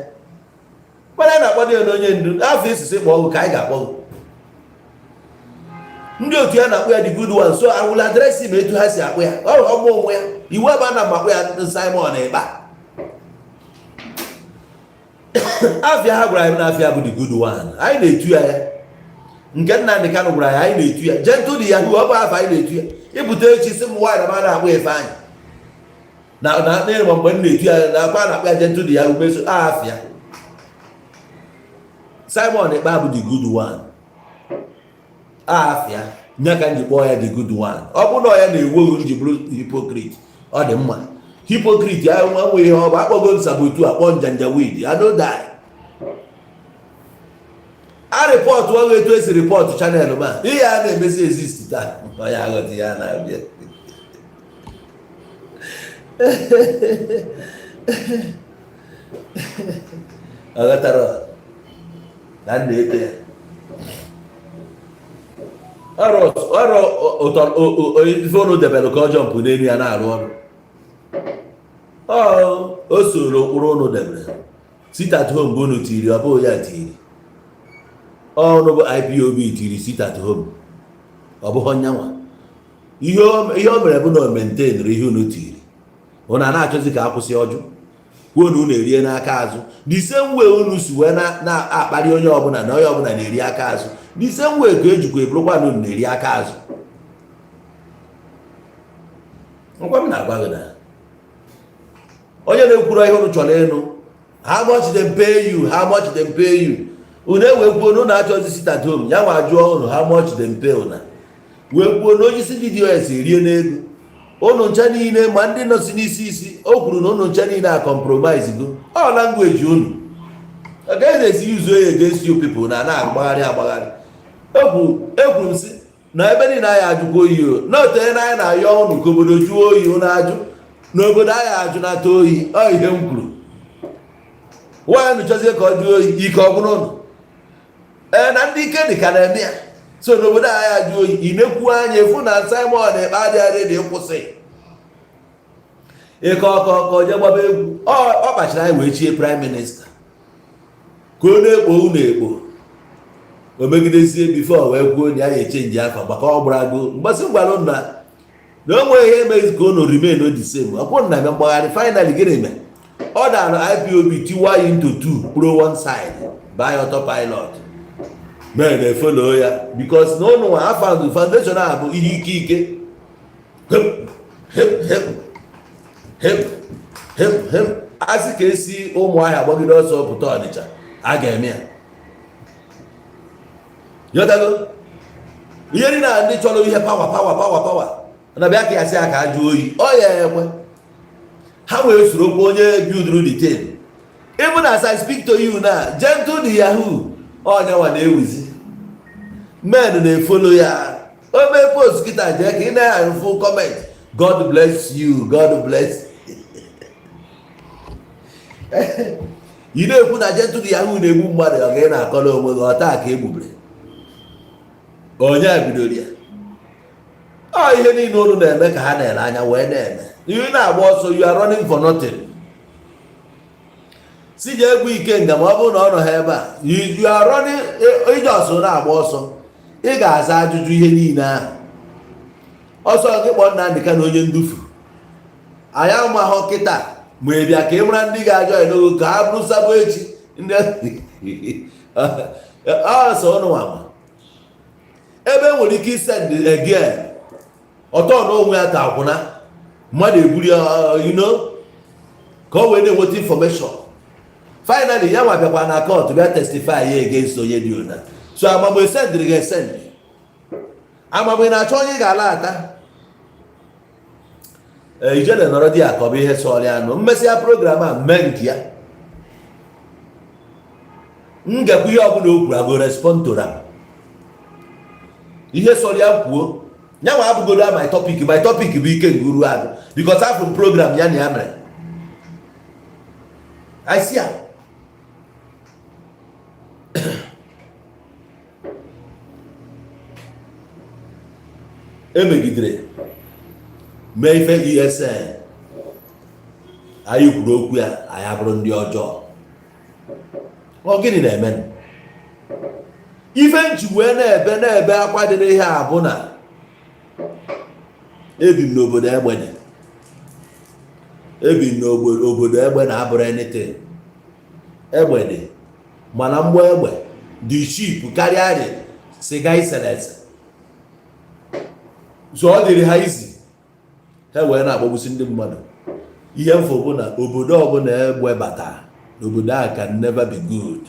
mana anyị na-akpọ ya na onye ndu afọ isisi kpọ ọgụ ka anyị ga-akpọ ndị otu ya na-akpọ ya the good one, so I will address him etu ha si akpọ ya ọmụ onwe ya iwu ebe a na makpọ ya Simon ịkpa afịa ha gwara anyị na afịa bụ the good one, anyị na-etu ya nke nna ndị Kanu gwara ya anyị na-etu ya gentle the Yahoo ọ bụ afọ anyị na-etu ya ibute echi si m nwaanyị na mara akpọ efe anyị na ịrịma mgbe m na-etu ya na akpa na-akpọ ya gentle the Yahoo meso afịa Simon ịkpa bụ the good one afịa nye ka nji kpọọ ya the good one. Ọ bụ na ya na-ewu nji bụrụ hypocrite ọ dị mma hypocrite ya nwe ihe ọ bụ akpọgo Sabo akpọ Janjaweed I know that a report ọrụ etu esi report channel ma ihe a na-emesi exist taa onye aghọta ya na-abịa aghọtara na na-ete ya ọrụ ife unu debere ka ọ jọmpụ n'elu ya na-arụ ọrụ o soro ụkpụrụ unu debere sit at home bụ unu tiri ọ bụghị ya tiri ọnụ bụ IPOB tiri sit at home ọ bụghị nyanwa ihe o mere bụ na o maintainere ihe unu tiri unu a na-achọzi ka akwụsị ọjụ kwuo na unu erie n'aka azụ the same way unu si wee na-akparị onye ọbụla na onye ọbụla na-eri aka azụ the same way ka ejikwa eburukwa na unu na-eri aka azụ. Nkwa m na-agwa gị na onye na-ekwuru ihe unu chọrọ ịnụ how much them pay you, how much them pay you unu ewekwu unu na-achọzi sit at home ya nwa jụọ unu how much them pay una wekwuo na onye isi DDOS erie n'ego unu ncha niile ma ndị nọ si n'isi o kwuru na unu ncha niile a compromise go all language unu agaghị na-esi use ya against you people na-agbagharị ekwuru m si na ebe niile anyị ajụkwa oyi n'otu onye na anyị na-ayọ unu ka obodo jụọ oyi unu ajụ n'obodo anyị ajụ nata oyi ọ ihe m kwuru nwaanyị nụchazie ka ọ jụọ oyi ike ọ bụrụ unu na ndị ike dị ka na-eme ya so n'obodo anyị ajụ oyi ị na-ekwu anya efu na Simon ịkpa adịghị dị kwụsị ịkọ ọkọ je gbaba egwu ọ kpachara anyị wee chie prime minista ka ọ na-ekpo unu ekpo o megidezie bifo wee kwuo na ya echenji afọ maka ọ gbarago mgbasị gwara unu na o nweghị ihe emezi ka unu remain the same ọkwụ na eme mgbagharị finally gịnị mee ọ dara IPOB tiwa ya into two pro one side by autopilot men na-efolo ya because na ụnụ nwa afọ foundation a bụ ihe ike asị ka esi ụmụahịa gbagide ọsọ pụta Ọnịcha a ga-eme ya yotago ihe dị na ndị chọrọ ihe pawa na bịa ka ya sị aka ajụ oyi ọ ya ekwe ha wee sorokwa onye bilduru the thing even as I speak to you now gentle the Yahoo onye nwa na-ewuzi men na-efolo ya o mee post kịta jee ka ị na-ahụ full comment God bless you, God bless ị na-ekwu na gentle the Yahoo na-egbu mmadụ ọ ga ị na-akọrọ onwe gị ọta ka egbubere onye bidoro ya ọ ihe niile unu na-eme ka ha na-ele anya wee na-eme ihe na-agba ọsọ you are running for nothing. si je egwu Ikenga ma ọ bụrụ na ọ nọ ha ebe a you are running ije ọsọ na-agba ọsọ ị ga-aza ajụjụ ihe niile ahụ. Ọsọ gị kpọọ Nnamdị Kanụ onye ndufu, anyị amaghọ kịta ma ị bịa ka ị mara ndị ga-ajọ ya n'oge ka ha bụrụ Sabo echi ọsọ ụnụ nwa ebe nwere ike isend again ọtọ n'onwe ya ka akwụna mmadụ eburu ya ka o wee na-enweta information. Finally ya nwa bịakwa na court bịa testify ya against onye dị ona. So amagbe esendịrị ga esendị, amagbe na-achọ onye ị ga-alata ijele nọrọ dị ya ka ọ bụ ihe sọrọ anụ mmesịa program a mee nke ya m gekwa ihe ọbụla o kwuru ago respond to them. Ihe sọrọ ya kwuo ya nwa abụgodo my topic bụ Ikenga Uruagu because afọ program ya na ya mere I see ya. Emegidere mee ife ESN anyị kwuru okwu ya anyị abụrụ ndị ọjọọ. Ọ gịnị na-eme? Ife nji wee na-ebe akwa dị n'ihe a bụ na ebi m n'obodo Egbede. Ebi m n'obodo Egbe na-abụrụ anything. Egbede mana mgbọ egbe dị cheap karịa dị siga iselese. So ọ dịrị ha izi ha wee na-agbagbusi ndị mmadụ. Ihe mfo bụ na obodo ọbụla egbe batara n'obodo a can never be good.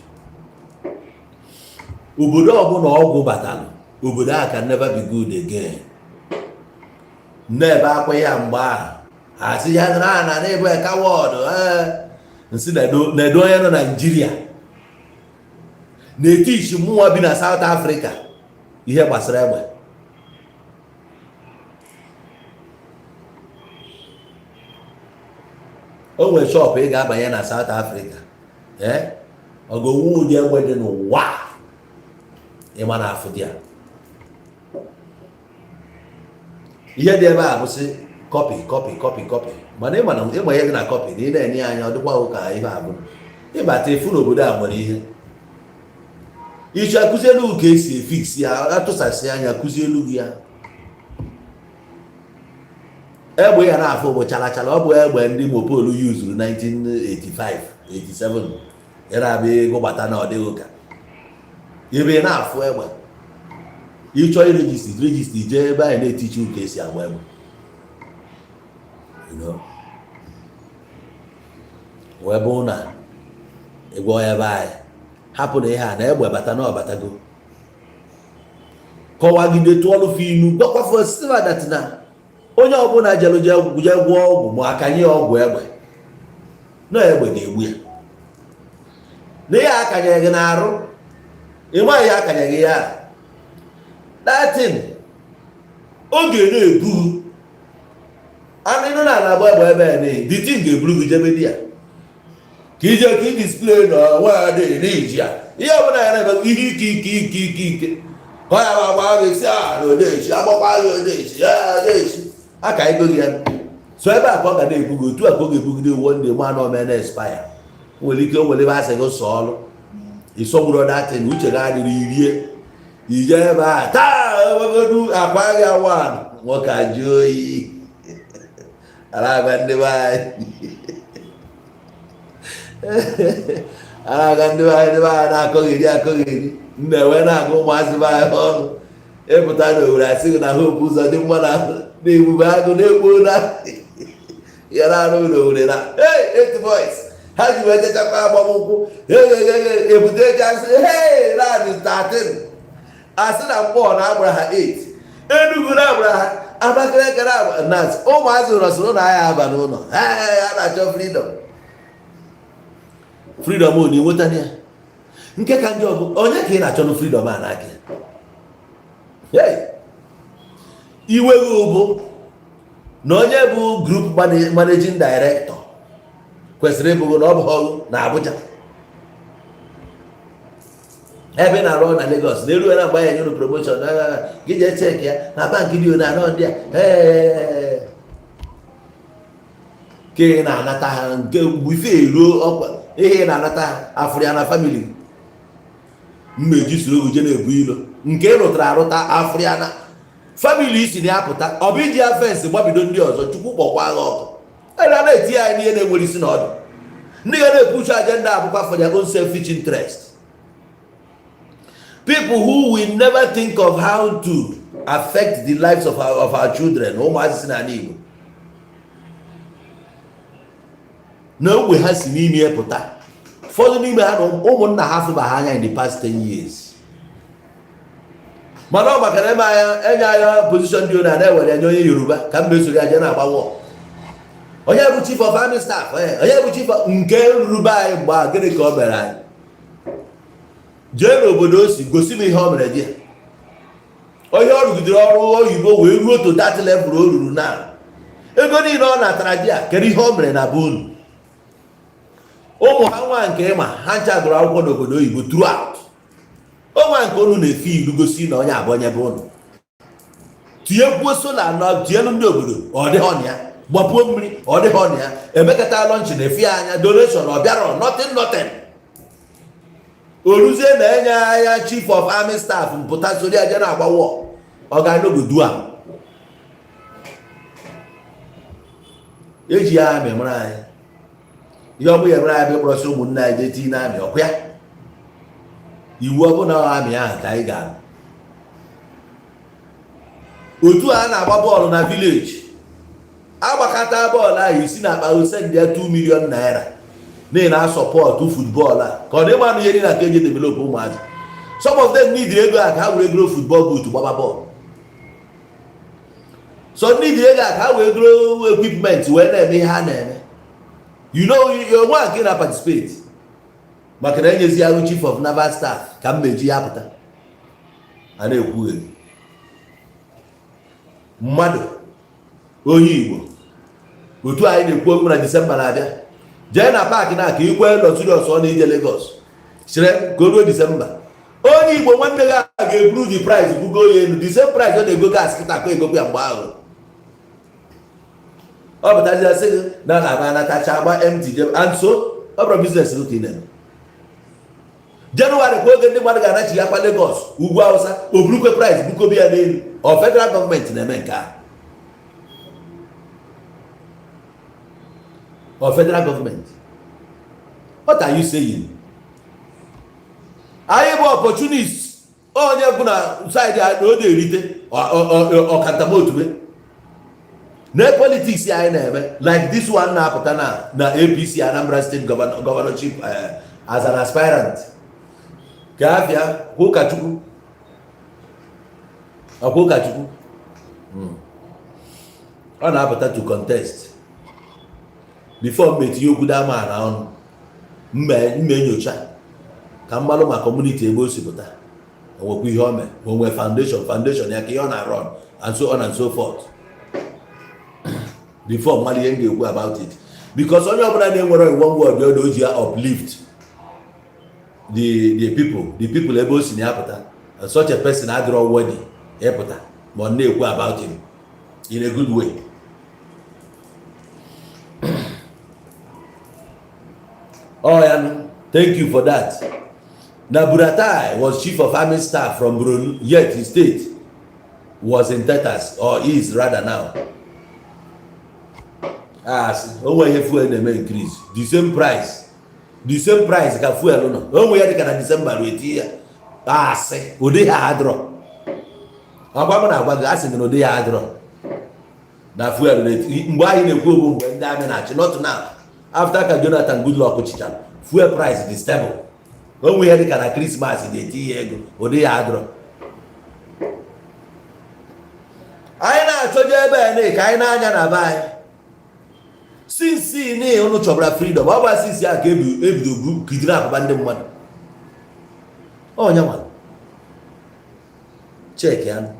Obodo ọbụla ọgwụ batara obodo a can never be good again. N'ebe akwa ya mgbe ahụ asị ya na n'ebe kawọdụ nsị na-edo onye nọ Naịjirịa na-etichi mmụọ bi na South Africa ihe gbasara egbe. O nwere shop ị ga-abanye na South Africa ọgọwu ụdị egbe dị n'ụwa ịma na afụ dị ya. Ihe dị ebe a bụsị copy mana ịma ihe gị na copy na ị na-enye anya ọ dịkwa ụka ihe abụ ịbata efu n'obodo a nwere ihe ịchọ akụzi elu ka esi efiksi ya atụsasị anya kụzi elu gị ya. Egbe ya na-afụ bụ chalachala ọ bụ egbe ndị Mopolu yuzuru 1985-87 ya na-abịa ego gbata na ọdịghị ụka ebe na-afụ egbe ịchọ irejista jee ebe anyị na-etichi ụka esi agba egbe wee bụ na ịgwọ ebe anyị hapụ na ihe a na egbe bata na ọbatago kọwagide tụọlụfe inu gbakwafọ sivadat na onye ọbụla je gwọ ọgwụ ma akanye ọgwụ egbe na egbe ga-egbu ya na ihe akanye gị na-arụ ịma ihe akanye gị ya datin oge na-ebu anụ na agba egbe ebe a dịtin ga-eburu gị jebe di ya ka ije ka ị display na nwa dị n'iji ya ihe ọbụla ya na-ebe ihe ike ka ọ ya ma agba gị si na odechi agbakwa gị odechi odechi aka ego gị ya. So ebe a ka ọ ga na-ebugo otu a ka ọ ga-ebugide uwe ndị ma na ome na-espaya nwere ike o nwere ebe asị gị sọ ọrụ ịsọgburu datin uche ga adịrị irie ije ebe a taa ewegodu akwa gị awa nwoke ajụ oyi araga ndị be anyị na-akọgheri na-ewe na-agụ ụmụazị be anyị ọnụ ịpụta na Owerri asị gị na hope ụzọ dị mma na-ebube agụ na-ekpo na ya na-arụ na Owerri na 8 boys ha ji wee jechakwa agbamụkwụ ebute eji asị radị 13 asị na mkpọ na agbara ha 8 Enugu na agbara ha Abakaliki na agbara nas ụmụazị rọsịrị na agha aba n'ụlọ ha na-achọ freedom o na-enweta ya nke ka ndị ọgụ onye ka ị na-achọ freedom a n'aka iwe gị bụ na onye bụ group managing director kwesịrị ịbụgo na ọ bụ ọrụ na Abuja ebe na-arụ na Lagos na-eruwe na mgbe ya nyere promotion gị jee cheki ya na bank dị na anọ ndị a ka ị na-anata ha nke mgbe ife eruo ọkwa ihe na-anata ha afụrụ ya na family mmeji soro oge je na-ebu ilo nke rụtara arụta Afriana family isi na apụta ọ bụ iji afensi gbabido ndị ọzọ chukwu kpọkwa agha ọkụ a na-eti ya n'ihe na-enwere isi na ọdụ ndị ga na-epuchu agenda abụkwa for their own selfish interest. People who will never think of how to affect the lives of our children. Ụmụazị si n'ala Igbo na ogbe ha si n'ime pụta ụfọdụ n'ime ha na ụmụnna ha fụba ha anya in the past 10 years. Mana ọ maka na eme anya enye anya position dị ona na-ewere anya onye Yoruba ka mbe soro aja na-agbawo onye bụ chief of army staff onye bụ chief nke Yoruba anyị mgbe gịnị ka o mere anyị jee n'obodo o si gosi m ihe o mere di onye ọ rụgidere ọrụ oyibo wee ruo to that level o ruru na ego niile ọ natara di a kedu ihe o mere na be unu ụmụ ha nwa nke ịma ha ncha gụrụ akwụkwọ n'obodo oyibo throughout ọnwa nke unu na-efe ilu gosi na onye abụ onye bụ unu tinyekwuo sola na tinyelu ndị obodo ọ dịghị ọnụ ya gbapuo mmiri ọ dịghị ọnụ ya emekata lọnchị na-efe ya anya donation ọ bịara nothing oruzie na enye anya chief of army staff mpụta sori aja na-agbawo ọ ga-anogodu a eji ya amị mara anyị ihe ọ bụ ya mere anyị bụ ịkpọrọsị ụmụnne anyị jee tii na amị ọkụ ya iwu ọbụla amị ahụ ka anyị ga-amị otu a na-agba bọọlụ na vileji agbakọta bọọlụ ahụ isi na akpa osend ya 2 million naira na na-asọpọtụ futbọọlụ a ka ọ dị mmanụ ihe niile ka eji develop ụmụazị. Some of them need ego a ka ha were gro futbọl boot gbaba bọọlụ, so need ego a ka ha wee gro equipment wee na-eme ihe ha na-eme. You know onwe a nke na participate maka na enyezi ahụ chief of naval staff ka mmeji ya pụta a na-ekwughe mmadụ onye Igbo otu anyị na-ekwu okwu na Disemba na-abịa jee na paakị na aka ikwe lọtụrụ ọsọ na ije Lagos chere ka o ruo Disemba onye Igbo nwanne gị a ga-eburu the price bugo ya elu the same price ọ na-ego gas kịta ka egokwu ya mgbe ahụ ọ pụtazia sị gị na na-aba natacha agba MT and so ọ bụrụ biznes ka ị na-eme. Jenụwarị kwa oge ndị mmadụ ga-anachi akwa Lagos ugwu Awụsa o burukwe price bukobi ya n'elu ọ federal gọọmenti na-eme nke ahụ or federal government. What are you saying? I have opportunities. Oh, you're gonna side I know they read or cantamotu. No politics I never like this one na Patana, na APC Anambra State governorship as an aspirant. Kavia, who kachuku? A who kachuku? On Apata to contest. Before met you good man around nyocha ka mmalụ ma community ebe o si pụta onwekwa ihe ome onwe foundation ya ka ihe ọ na-run and so on and so forth before mmadụ ihe m ga-ekwu about it because onye ọbụla na-enwere one word o ji ya uplift the people ebe o si na ya pụta and such a person adịrọ worthy ịpụta ma ọ na-ekwu about him in a good way. Oh, yeah, thank you for that. Naburatai was chief of army staff from Brunei, yet his state was in tatters, or is rather now. As oh, where fuel may increase, the same price can fuel no. Oh, where can December wait here? Ah, say, would they have draw? Abamana was asking no they had draw. Now fuel rate, why in a go when damage not now. After Jonathan Goodluck Chichal, fuel price is stable. When we had a Christmas in the Diego or the Adro. I know told you I know buy. Since seeing no chobra freedom, what was this year gave you able to kidnap abandoned money? Oh, no one. Check yan.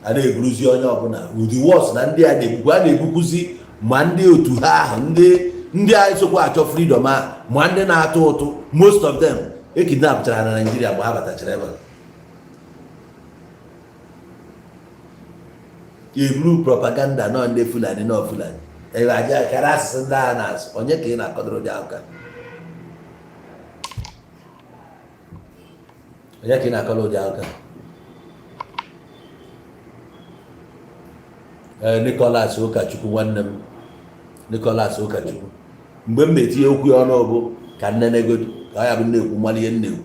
I didn't lose your job now. With the worst, and they are the one they bukuzi. Monday to ha ndị anyị sokwa achọ freedom a Monday na-atụ ụtụ most of them ekidnapụtara na Nigeria mgbe ha batachara ebe eburu propaganda nọ ndị Fulani nọ Fulani ebe aja kara asụsụ ndị a na-asụ onye ka ị na-akọdoro dị aka onye ka ị na-akọrọ ụdị aka Nicholas Ụkachukwu nwanne m Nicholas Ụkachukwu mgbe m na-etinye okwu ya ọnụ ọbụ ka nnenegodu ka ya bụ na-ekwu mmalụ ihe nna-ekwu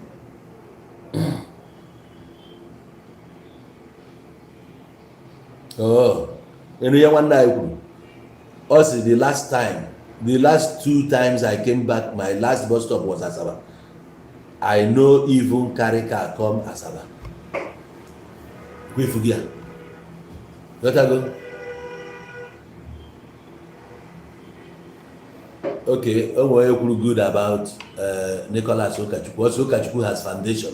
ịnụ ihe nwanne anyị kwuru ọ sị the last 2 times I came back, my last bus stop was Asaba. I no even carry car come Asaba. Wait for there. Let her go. Okay, good about Nicholas Ụkachukwu. Also, Ụkachukwu has foundation.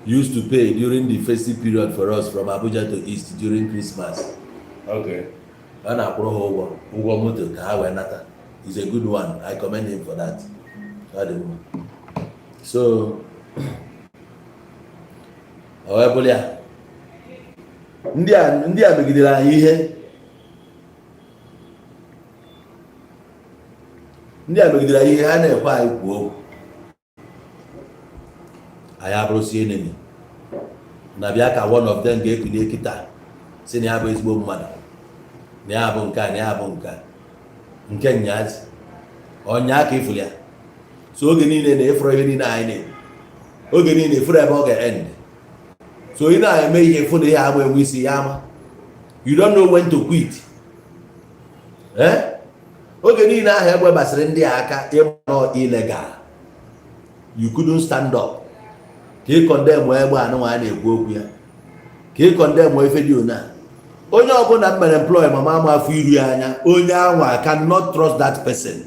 Used to pay during the festive period for us from Abuja to East during Christmas. Okay. A na-akwụrụ ha ụgwọ moto ka ha wee nata. He's a good one. I commend him for that. So, ọ ya ndị a megidere anyị ihe ha na-ekwe anyị kwuo okwu anyị abụrụsi enemy na bịa ka one of them ga-ekunye kịta si na ya bụ ezigbo mmadụ na ya bụ nke a na ya bụ nke nyazi ọnya ka ifuru ya so oge niile na-efuru ihe niile anyị na-ekwu oge niile efuru ebe ọ ga-end so ị na-eme ihe efu na ihe agba enwe isi ya ama you don't know when to quit oge niile ahụ egbe gbasịrị ndị aka ịgbanọ illegal you couldn't stand up ka ị condemn egbe anụnwa a na-ekwu okwu ya ka ị condemn ife dị ona onye ọbụla mere employ mama ama afọ iru ya anya onye anwa cannot trust that person.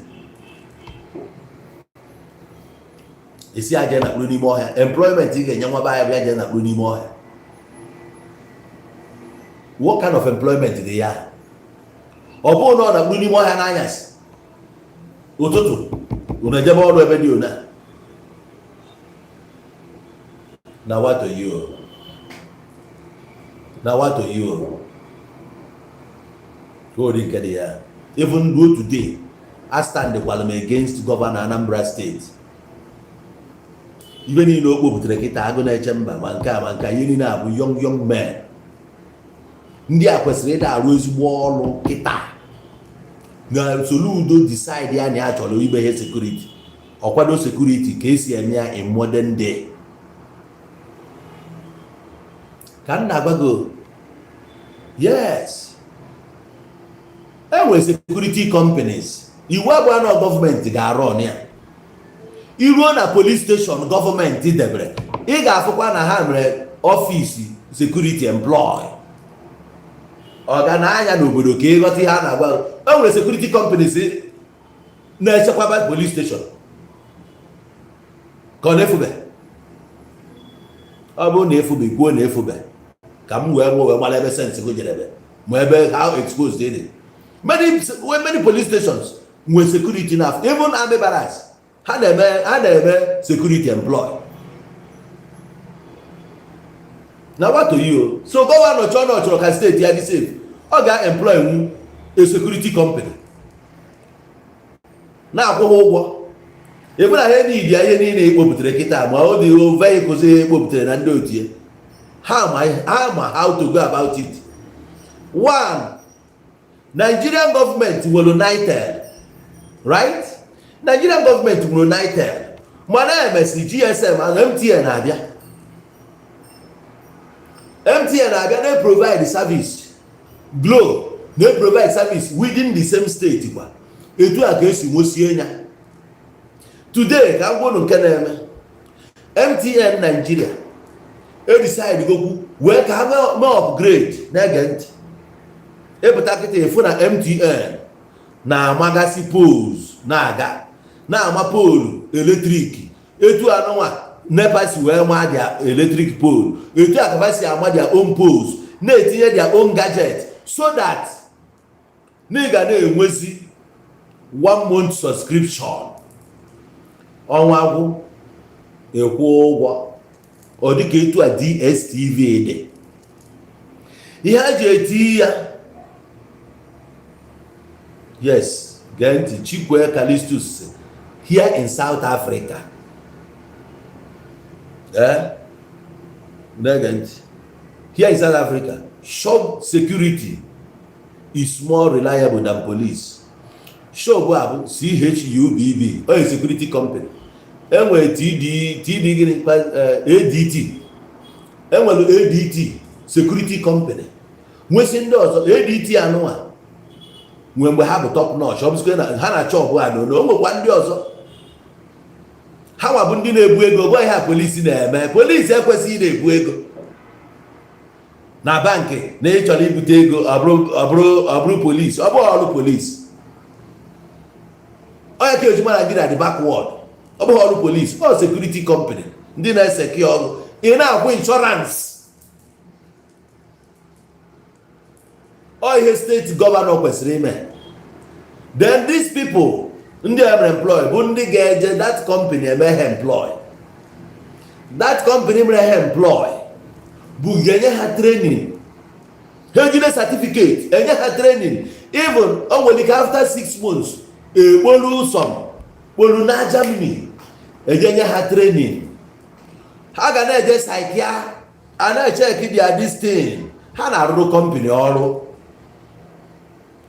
Isi aje na kpuru n'ime ọhịa employment ị ga-enye nwa baya bịa je na kpuru n'ime ọhịa. What kind of employment dị ya? Ọ bụrụ na ọ na kpuru n'ime ọhịa n'anyasị ụtụtụ unu ejebe ọrụ ebe dị ona na what to you? Na what to you? Nke dị ya. Even though today I stand against Governor Anambra State. Ibe niile o kpopụtara kịta agụ na-eche mba ma nke a ma nke ihe niile abụ young men ndị a kwesịrị ịda arụ ezigbo ọrụ kịta na Soludo decide ya na ya chọrọ ibe ihe security ọkwado security ka esi eme ya in modern day. Ka m na-agbago yes enwere security companies iwu abụọ na gọọmenti ga-arụ ọnụ ya iruo na police station gọọmenti debere ị ga-afụkwa na ha mere ọfisi security employ ọgananya n'obodo ka ịghọta ihe a na-agwa o nwere security companies na-echekwaba police station ka ọ na-efube ọ bụrụ na efube kwuo na efube ka m wee gbara ebe sensị go jerebe ma ebe how exposed they dey many police stations nwere security na even army barracks ha na-eme security employ. Na what to you? So gọvanọ chọrọ ka steeti ya dị safe ọ ga-employ a security company na-akwụ ha ụgwọ ebe na ihe niile ekpopụtara kịta ma ọ dị vehicles ekpopụtara na ndị otie ha ma how to go about it. One, Nigerian government were united, right? Nigerian government were united. Mana emesi GSM and MTN abịa. MTN abịa they provide service. Glo they provide service within the same state kwa. Etu a ka esi nwosie nya. Today ka ngwonu nke na-eme MTN Nigeria decide go wee ka ha upgrade na-ege ntị. Epụta kịta efu na MTN na amagasi poles na-aga na-ama polu eletrik etu anụnwa NEPA si wee ma dia electric pole etu akaba si ama dia own poles na-etinye dia own gadget so that na ị ga na-enwezi 1 month subscription ọnwa agwụ ekwu ụgwọ ọ dịka etu a DSTV dị ihe a ji eti ya yes gee Chikwe Callistus here in South Africa Here in South Africa, shop security is more reliable than police. Shop CHUBB, or a security company. Enwere ADT. Enwere ADT security company. Nwesi ndị ọzọ ADT anụwa mgbe ha bụ top notch, ha na chọpụ ha n'ụlọ. O nwekwa ndị ọzọ ha nwa bụ ndị na-ebu ego. Ọ bụghị ha polisi na-eme. Polisi ekwesịghị na-ebu ego na bankị na ịchọrọ ibute ego. Ọ bụrụ polisi, ọ bụghị ọrụ polisi. Onye ka ejima na gị na the backward. Ọ bụghị ọrụ polisi, ọ security company ndị na-eseki ọrụ. Ị na-akwụ insurance. Ọ ihe steeti gọvanọ kwesịrị ime. Then these people ndị employ bụ ndị ga-eje that company eme ha employ. That company mere ha employ bụ ga-enye ha training. Ha ejide certificate enye ha training. Even o nwere ike after 6 months ekpolu ụsọ kpolu na Germany enye ha training. Ha ga na-eje Saikia a na-echeki dia this thing. Ha na-arụrụ company ọrụ.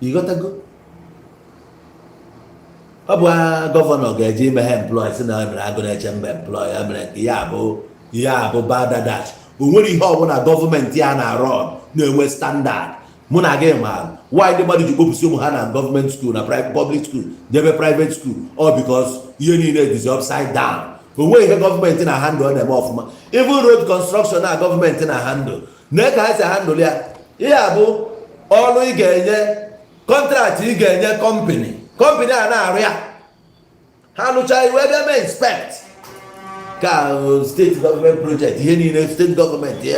Ịghọtago? Ọ bụ gọvanọ ga-eje ime ha employ si na mere agụ na-eche mba employ ya mere nke ya bụ badadash. O nwere ihe ọbụla gọọmenti ya na-arụ na-enwe standard. Mụ na gị ma why ndị mmadụ ji kpopụsi ụmụ ha na gọọmenti school na public school debe private school, all because ihe niile dịzi upside down. O nweghị ihe gọọmenti na handle ọ na-eme ọfụma. Even road construction na gọọmenti na handle na ka ha si handle ya. Ihe a bụ ọrụ ị ga-enye, contract ị ga-enye company a na-arụ ya. Ha lụcha iwe bịa mee inspect ka steeti gọọmenti project ihe niile steeti gọọmenti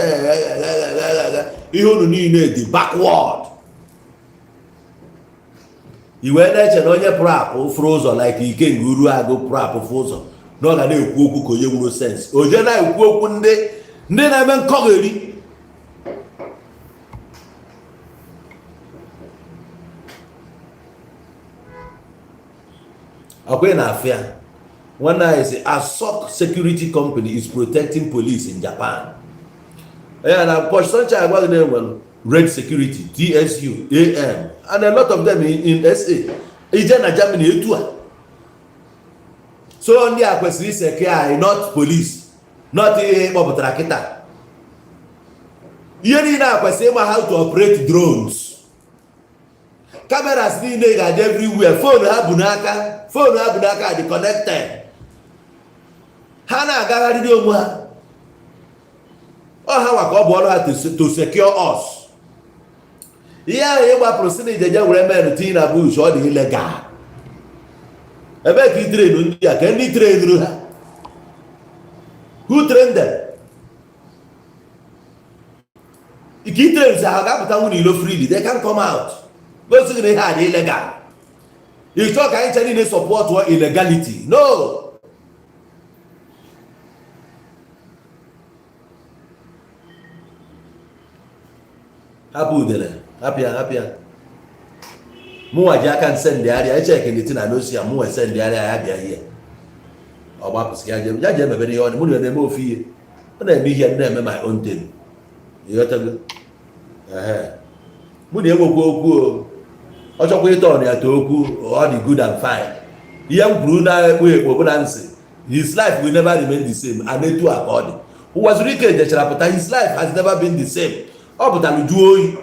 ihe unu niile dị backward. Iwe na-eche na onye pụrụ apụ fụrụ ụzọ like Ikenga Uruagu pụrụ apụ fụ ụzọ na ọ ga na-ekwu okwu ka onye nwere sense. O je na-ekwu okwu ndị na-eme nkọgheri. Okay, na afia. One is a SOC security company is protecting police in Japan. And a person Red Security, TSU, AM, and a lot of them in SA. It's in Germany too. So on the question is not police, not a Mobotraketa. You need how to operate drones. Cameras need everywhere. Phone bunaka are connected. Hana gagari di omwa. Oh, how to secure us. Yeah, you are proceeding the young women to a bush or the illegal. I bet you train India. Can you train her? Who trained them? If you train them, freely, they can come out. But they had illegal. You talk actually support what illegality. No. Happier. More can send the area. I check in the thing. I know see more send the area. I have here. Or what was I just have a very own money on the move here. But I be here them my own thing. You got to go. Money will go. Also, we thought that all the good and fine. Young Bruna, his life will never remain the same. And they too according. Who was wicked, his life has never been the same. Oh, but I'm doing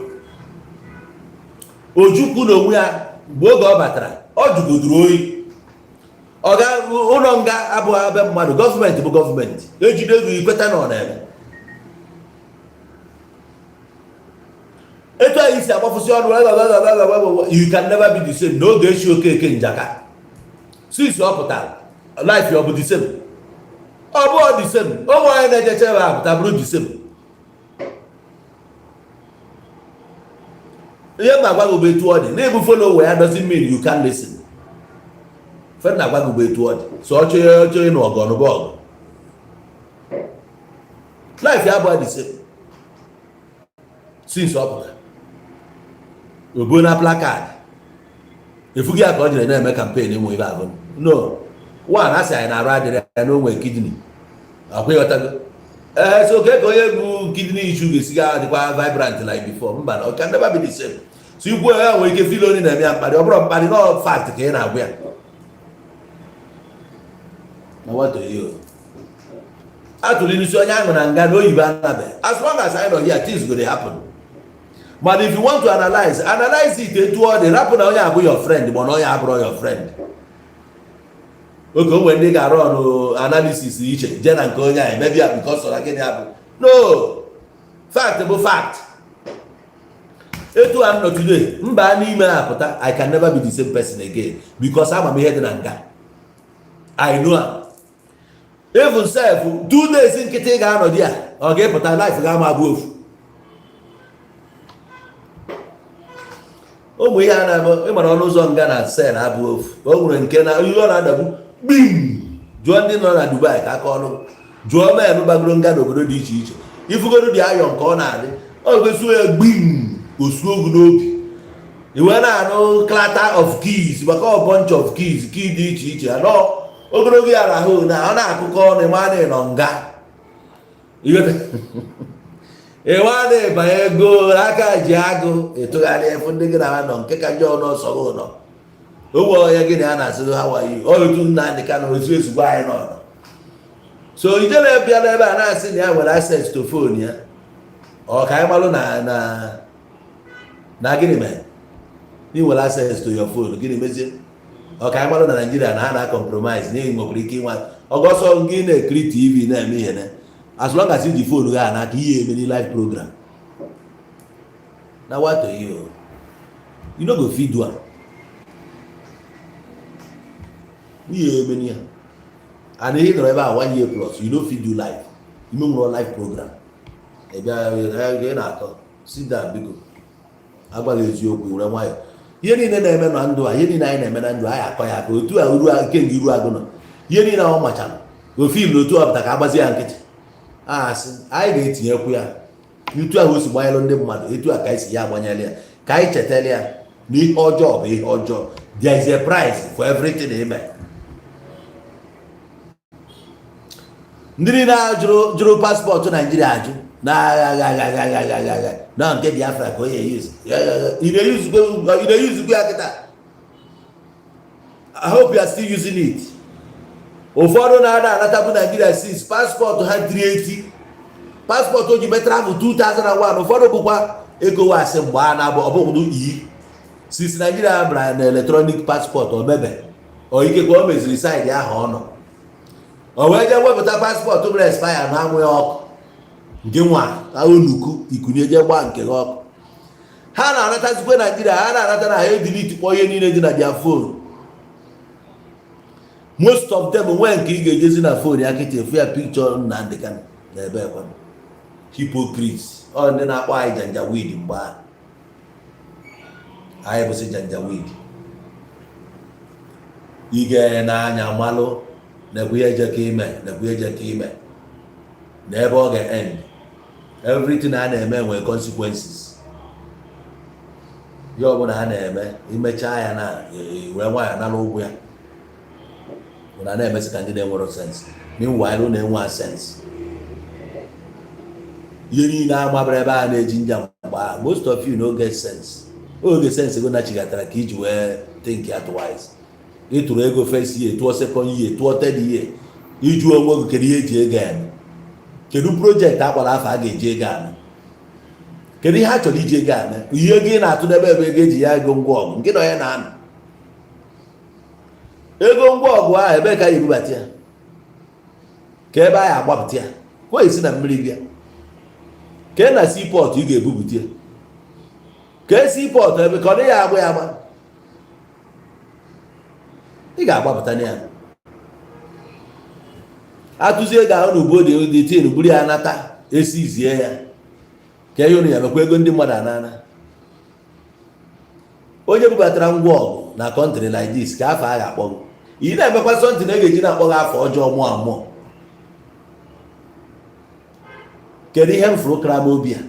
Ojukuno, we are Bogo Batra, Ojuku. Oga, Unonga, Abu Abel, government. Don't you know you put on them? You can never be the same. No get you okay in Jaka. Since your life you are the same. Oh, the same. Oh, why not the same? Yeah, my will be toward never follow where doesn't mean you can't listen. Friend, I will be toward so you know, gone bog. Life you are the same. Since your Ubuna placard. If we get going to make campaign, no. One, I say, I rather I know where kidney. I pay what So okay, go you kidney issue is vibrant like before. But it can never be the same. So you go where you feel only them, but your no fact can na where. Now what do you? Actually, so young and no you as long as I know here, things going to happen. But if you want to analyze it to all the happen now you your friend, but not your friend. Okay, when they got on analysis each gen and go maybe because of again happen. No, fact about fact. Etu I'm not today. I can never be the same person again because I'm a head and guy. I know. Even self 2 days in Kitega no dia. Okay, but I life gama above. Ụmụ ihe a na-eme ịmara ọnụ ụzọ nga na sel abụ ofu o nwere nke na ihe ọ na-adagbu gbim jụọ ndị nọ na Dubai ka aka ọnụ jụọ men gbagoro nga n'obodo dị iche iche ifugoro dị ayọ nke ọ na-adị ọ ga-esuo ya gbim osuo ogu n'obi iwe na-anụ clatter of keys maka ọ bunch of keys key dị iche iche anọ ogologo ya rahụ na ọ na-akụkọ ọnụ ịma na ịnọ nga ịwadị banye ego aka ji agụ etogharị efu ndị gị na nọ nke ka njọ n'ọsọ gị ụlọ ogwe ya gị na ya na-asị hawaii otu nna ndị ka nọ otu ezigbo anyị nọ so ijere bịa n'ebe a na-asị na ya nwere access to phone ya ọ ka anyị malụ na gịnị mere ị nwere access to your phone gịnị mezie ọ ka anyị malụ na Nigeria na ha na-compromise n'ihi nwekwara ike ịnwa ọgọsọ gị na-ekiri TV na-eme ihe na as long as you the phone ga na ka ihe eme live program na what to you no go fit do am ihe eme ni and ihe nọrọ ebe a 1 year plus you no fit do live you no run live program ebe a na-atọ sit down biko agbaghị eziokwu were nwayọ ihe niile na-eme na ndụ a ihe niile anyị na-eme na ndụ anyị akọ ya ka otu a nke nga Uruagu nọ ihe niile ọ machara ofil na otu ọpụta ka agbazi ya nkịtị asị anyị ga-etinyekwu ya etu ahụ o si gbanyelụ ndị mmadụ etu a ka anyị si ya agbanyela ya ka anyị chetara ya na ihe ọjọọ bụ ihe ọjọọ there is a price for everything eme ndị niile jụrụ paspọtụ Naijiria ajụ na agha na nke Biafra ka onye yuzu ị na-eyuzukwa ya kịta. I hope you are still using it. Ụfọdụ na-ada anatabu Nigeria since paspọtụ ha 380 paspọtụ o ji metara bụ 2001 ụfọdụ bụkwa ECOWAS mgbe a na-abụ ọbụghụdụ iyi since Nigeria bara na electronic paspọtụ omebe o ikekwe o meziri saịdị ahụ ọ nọ o wee jee wepụta paspọtụ mere expire na anwụ ya ọkụ nke nwa onuku ikunye je gbaa nke ọkụ ha na-anatazikwe Nigeria ha na-anata na ha ediliti kpọ ihe niile dị na dia phone. Most of them nwee nke ị ga-ejezi na phone ya kịta efu ya picture na ndị ka na ebe ekwe Hypocrisy ọ ndị na-akpọ anyị Janjaweed mgbe anyị bụsị Janjaweed ige n'anya malụ na-ekwu ya eje ka ime na ebe ọ ga-end everything a na-eme nwee consequences ya ọbụla ha na-eme imechaa ya na wee nwayọ nala ụgwọ ya na na-emesi ka ndị na-enwero sense meanwhile na-enwe sense ihe niile amabara ebe a na-eji nja mgba most of you no get sense oge sense ego nachigatara ka iji wee think otherwise ịtụrụ ego first year tụọ second year tụọ third year iju onwe gị kedu ihe eji ego eme kedu project agbara afọ a ga-eji ego eme kedu ihe a chọrọ iji ego eme ihe gị na-atụ n'ebe ebe ego eji ya ego ngwa ọgụ nke nọ ya na-anọ ego ngwa ọgụ ahụ ebe ka anyị ebubata ya ka ebe anyị agbapụta ya kwa esi na mmiri bịa ka na seaport ị ga-ebupụta ya ka seaport ebe ka ọ dịghị agba ya agba ị ga-agbapụta ya atụzie ego ahụ na ugbo dị tin buru ya nata esizie ya ka ihe ụnụ ya mekwa ego ndị mmadụ anana onye bubatara ngwa ọgụ na kọntrị like this ka afọ a ga-akpọ ị na-emekwa sọntị na ga-eji na-akpọ gị afọ ọjọọ mụọ amụọ kedu ihe m fụrụ kara m obi a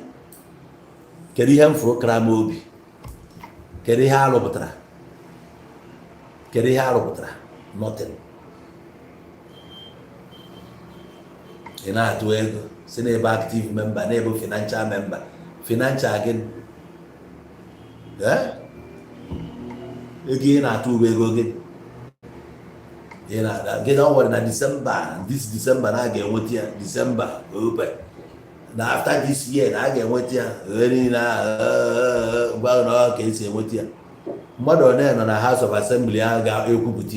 kedu ihe m fụrụ kara m obi kedu ihe arụpụtara nothing ị na-atụ ego si na-ebe active member na-ebe financial member financial gị ego ị na-atụ ugbo ego gị gị na ọ nwere na December this December na a ga-enweta ya December na after this year na a ga-enweta ya niile gwa na ka esi enweta ya mmadụ one nọ na House of Assembly ahụ ga-ekwupụta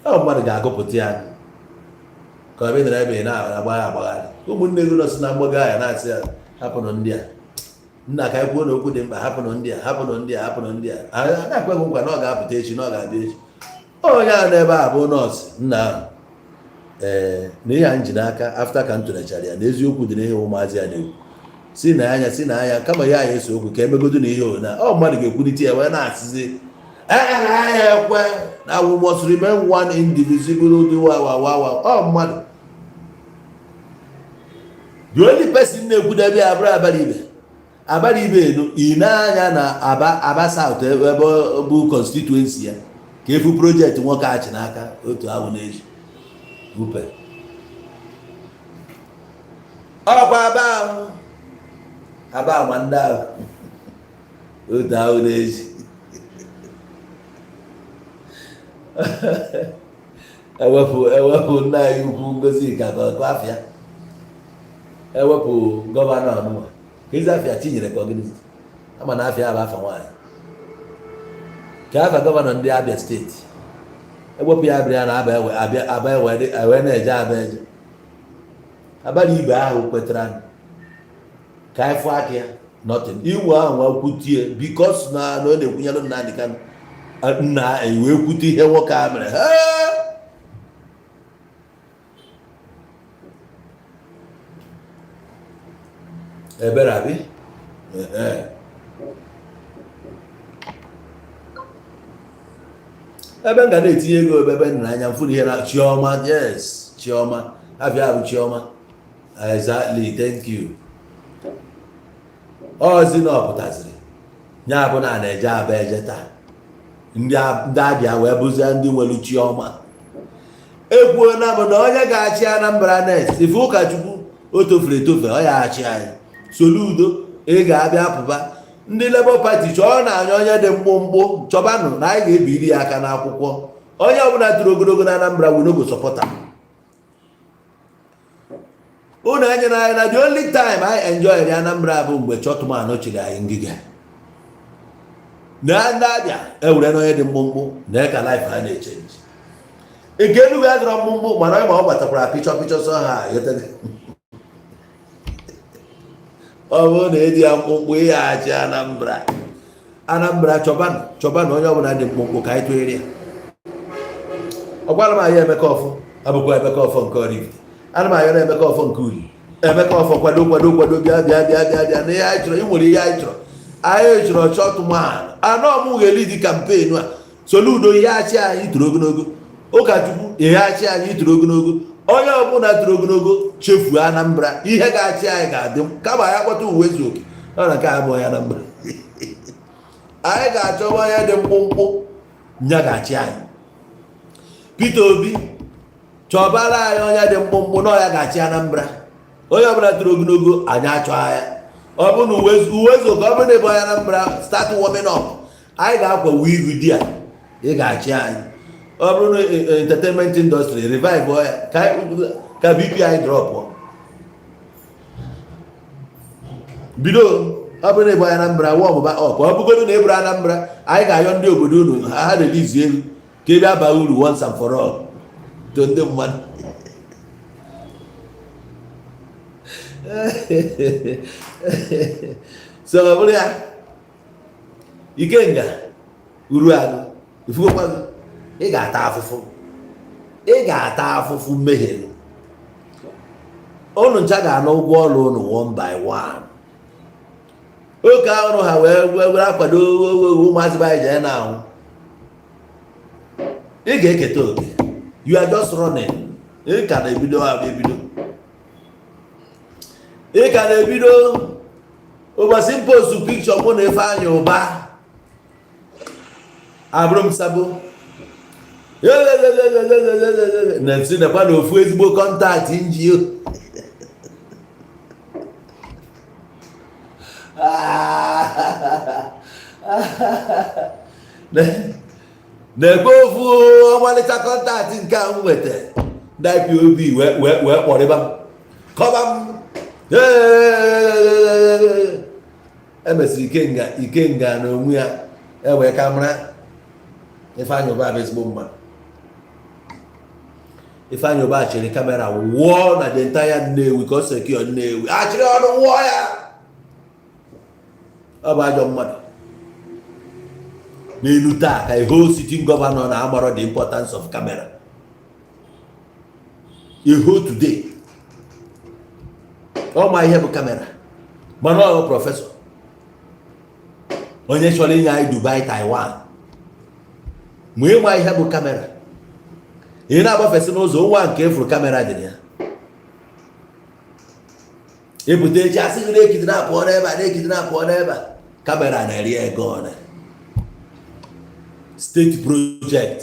ya mmadụ ga-agụpụta ya ka ọ bịara ebe na-agbagharị ụmụnne gị nọ si na mgbaga ya na-asị ya hapụnụ ndị a nna ka anyị kwuo na okwu dị mkpa hapụnụ ndị a hapụnụ ndị a na-akweghị nkwa na ọ ga-apụta echi na ọ ga-abịa echi onye ahụ n'ebe a bụ nọọsụ nna ahụ na ihe a nji n'aka afta ka m tụlechara ya na eziokwu dị n'ihe ụmụazị ya na-ekwu si na anya kama ya anya eso okwu ka emegodo na ihe ona mmadụ ga-ekwulite ya wee na-asịzi anya ekwe na we must remain one indivisible wawawawa mmadụ the only person na-ekwudebe ya abụrụ abara ibe elu ị na-anya na aba South ebe bụ constituency ya ka efu projekti nwoke achị n'aka otu ahụ na-eji upe ọkwa aba ma ndị ahụ otu ahụ na-eji ewepụ nna anyị ukwu Ngozi ka afịa ewepụ gọvanọ ọnụma ka ezi afịa tinyere ka ọgịnizi ama na afịa bụ afa nwaanyị ka afa gọvanọ ndị Abia steeti ewepụ ya abịa na aba ewe na-eje aba eje abalị ibe ahụ kwetara ka anyị fụ aka ya nothing iwu ahụ nwa kwutie bikos na ọ na-ekwunyelụ nna dịka nna wee kwute ihe nwoke a mere ebere abi ebe m ga na-etinye ego ebe nna anya mfụ ihe na Chioma yes Chioma abịa bụ Chioma exactly thank you ozi na ọpụtaziri nya bụ na na-eje aba eje taa ndị Abịa wee bụzie ndị nwere Chioma ekwuo na bụ na onye ga-achị Anambra next ife ụkọchukwu o tofere etofe ọ ya achị anyị Soludo ị ga-abịa pụba ndị Labour Party chọọ na anya onye dị mkpụmkpụ chọbanụ na anyị ga-ebiri ya aka n'akwụkwọ onye ọbụla tụrụ ogologo na Anambra winogo sọpọta unu anya na anyị na the only time anyị enjoy Anambra bụ mgbe Chọtụmanụ chịrị anyị ngịga na ndị Abịa ewere na onye dị mkpụmkpụ na ka life ha na-echenji ike Enugu ya dọrọ mkpụmkpụ mana ma ọ gbatakwara pịchọ sọ ha ọ bụrụ na eji ya mkpụmkpụ ihe achị Anambra chọbanụ onye ọbụla dị mkpụmkpụ ka anyị tụnyere ya ọgwara m anyị Emeka Ọfọ abụkwa Emeka Ọfọ nke Oraifite ana m ayọrọ Emeka Ọfọ nke Uri Emeka Ọfọ kwado bịa na ihe anyị chọrọ inwere ihe anyị chọrọ anyị chọrọ Chọtụmanụ anọ m ga-elidi kampenu a Soludo ihe achị anyị tụrụ ogologo ụkọchukwu ihe achị anyị tụrụ ogologo onye ọbụla tụrụ ogologo chefuo Anambra ihe ga-achị anyị ga-adị kama ya kpọta uwe zuoke ọ na nke abụọ Anambra anyị ga-achọba onye dị mkpụmkpụ nya ga-achị anyị Peter Obi chọbara anyị onye dị mkpụmkpụ na ọya ga-achị Anambra onye ọbụla tụrụ ogologo anyị achọ ya ọ bụ na uwe zuoke ọ bụrụ na ebe onye Anambra start warming up anyị ga-akwa wig di ya ị ga-achị anyị ọ bụrụ na entertainment industry revive ya ka BP anyị drop bido ọ bụrụ na ebe Anambra wa ọmụba ọp ọ bụgodu na eburu Anambra anyị ga-ayọ ndị obodo unu ha release elu ka ebe aba uru once and for all to ndị mmadụ so ọ bụrụ ya Ikenga Uruagu ifugokwago ị ga-ata afụfụ mmehie unu ncha ga-ana ụgwọ ọrụ unu one by one oke ọrụ ha wee akwado ụmụazị bụ anyị jee na ahụ ị ga-eketa oke you are just running ị ka na-ebido ụbọchị post picture mụ na Ifeanyị Ụba abụrụ m Sabo na-esi nakwa na ofu ezigbo kọntaktị NGO na-ekwe ofu ọmalịcha kọntaktị nke a m nweta ndị IPOB wee kpọrịba m kọba m emesịrị Ikenga na onwe ya ewee kamera Ifeanyi Ubah bụ ezigbo mmadụ. Ifeanyi Ubah chịrị kamera wụọ na the entire Nnewi ka o secure Nnewi achịrị ọnụ wụọ ya. Ọ bụ ajọ mmadụ. N'elu taa ka a whole sitting governor na-amarọ the importance of camera. A whole today. Ọ ma ihe bụ kamera. Mana ọ bụ prọfesọ. Onye chọrọ inye anyị Dubai, Taiwan. Mgbe ịma ihe bụ kamera. Ị na-agbafesi n'ụzọ nwa nke efuru kamera dị ya. Ebute eji asị gị na-ekiti na-apụọ n'ebe a na-ekiti na-apụọ n'ebe a. Kamera na-eri ego ọnụ. State project.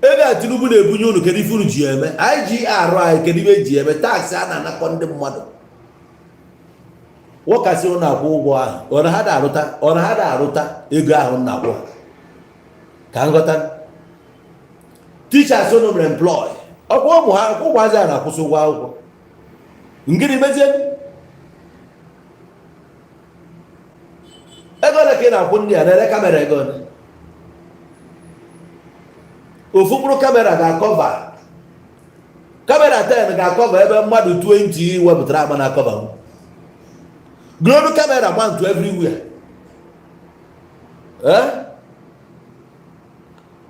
Ego a Tinubu na-ebunye unu kedu ife unu ji eme? IGR anyị kedu ife ji eme? Taksị a na-anakọ ndị mmadụ. Wọkasị unu akwụ ụgwọ ahụ. Ọ na ha da-arụta ego ahụ na-akwụ. Ka nghọta. Teachers unu mere employ. Ọkwa ụmụ ha ụmụazị a na-akwụsị ụgwọ akwụkwọ. Ngịnị mezie? Ego ole ka ị na-akwụ ndị a na-ere kamera ego ole? Ofu mkpụrụ kamera ga-akọva. Kamera 10 ga-akọva ebe mmadụ 20 wepụtara agba na-akọva m. Global camera man to everywhere.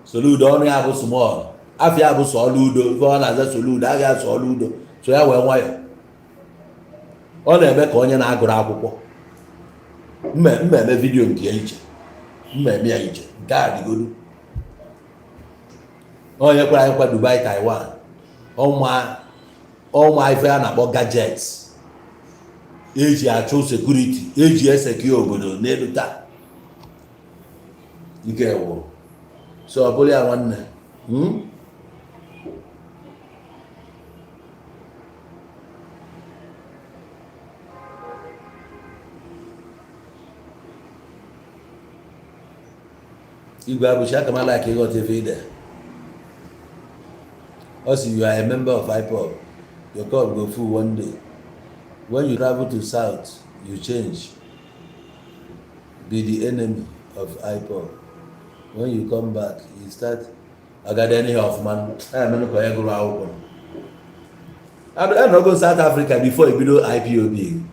Soludo ọnụ ya bụ small. Afia bụ soludo. Ife ọ na-aza soludo. Agha soludo. So ya wee nwayọ. Ọ na-eme ka onye na-agụrụ akwụkwọ. Mmemme vidio nke ya iche. Mmemme ya iche. Nke a dịgodu. Onye kwara anyị kwa Dubai, Taiwan. Ọnwa ife a na-akpọ gadgets. Eji achụ security, eji eseki obodo n'elu taa. Ike ewu. So ọ bụrụ ya nwanne. Igwe abụchi aka m like ịghọta ife ide. Also, you are a member of IPOB. Your cup go full one day. When you travel to South, you change. Be the enemy of IPOB. When you come back, you start. I got any of man. I'm not going to go out. I'm not going to South Africa before you below IPOB.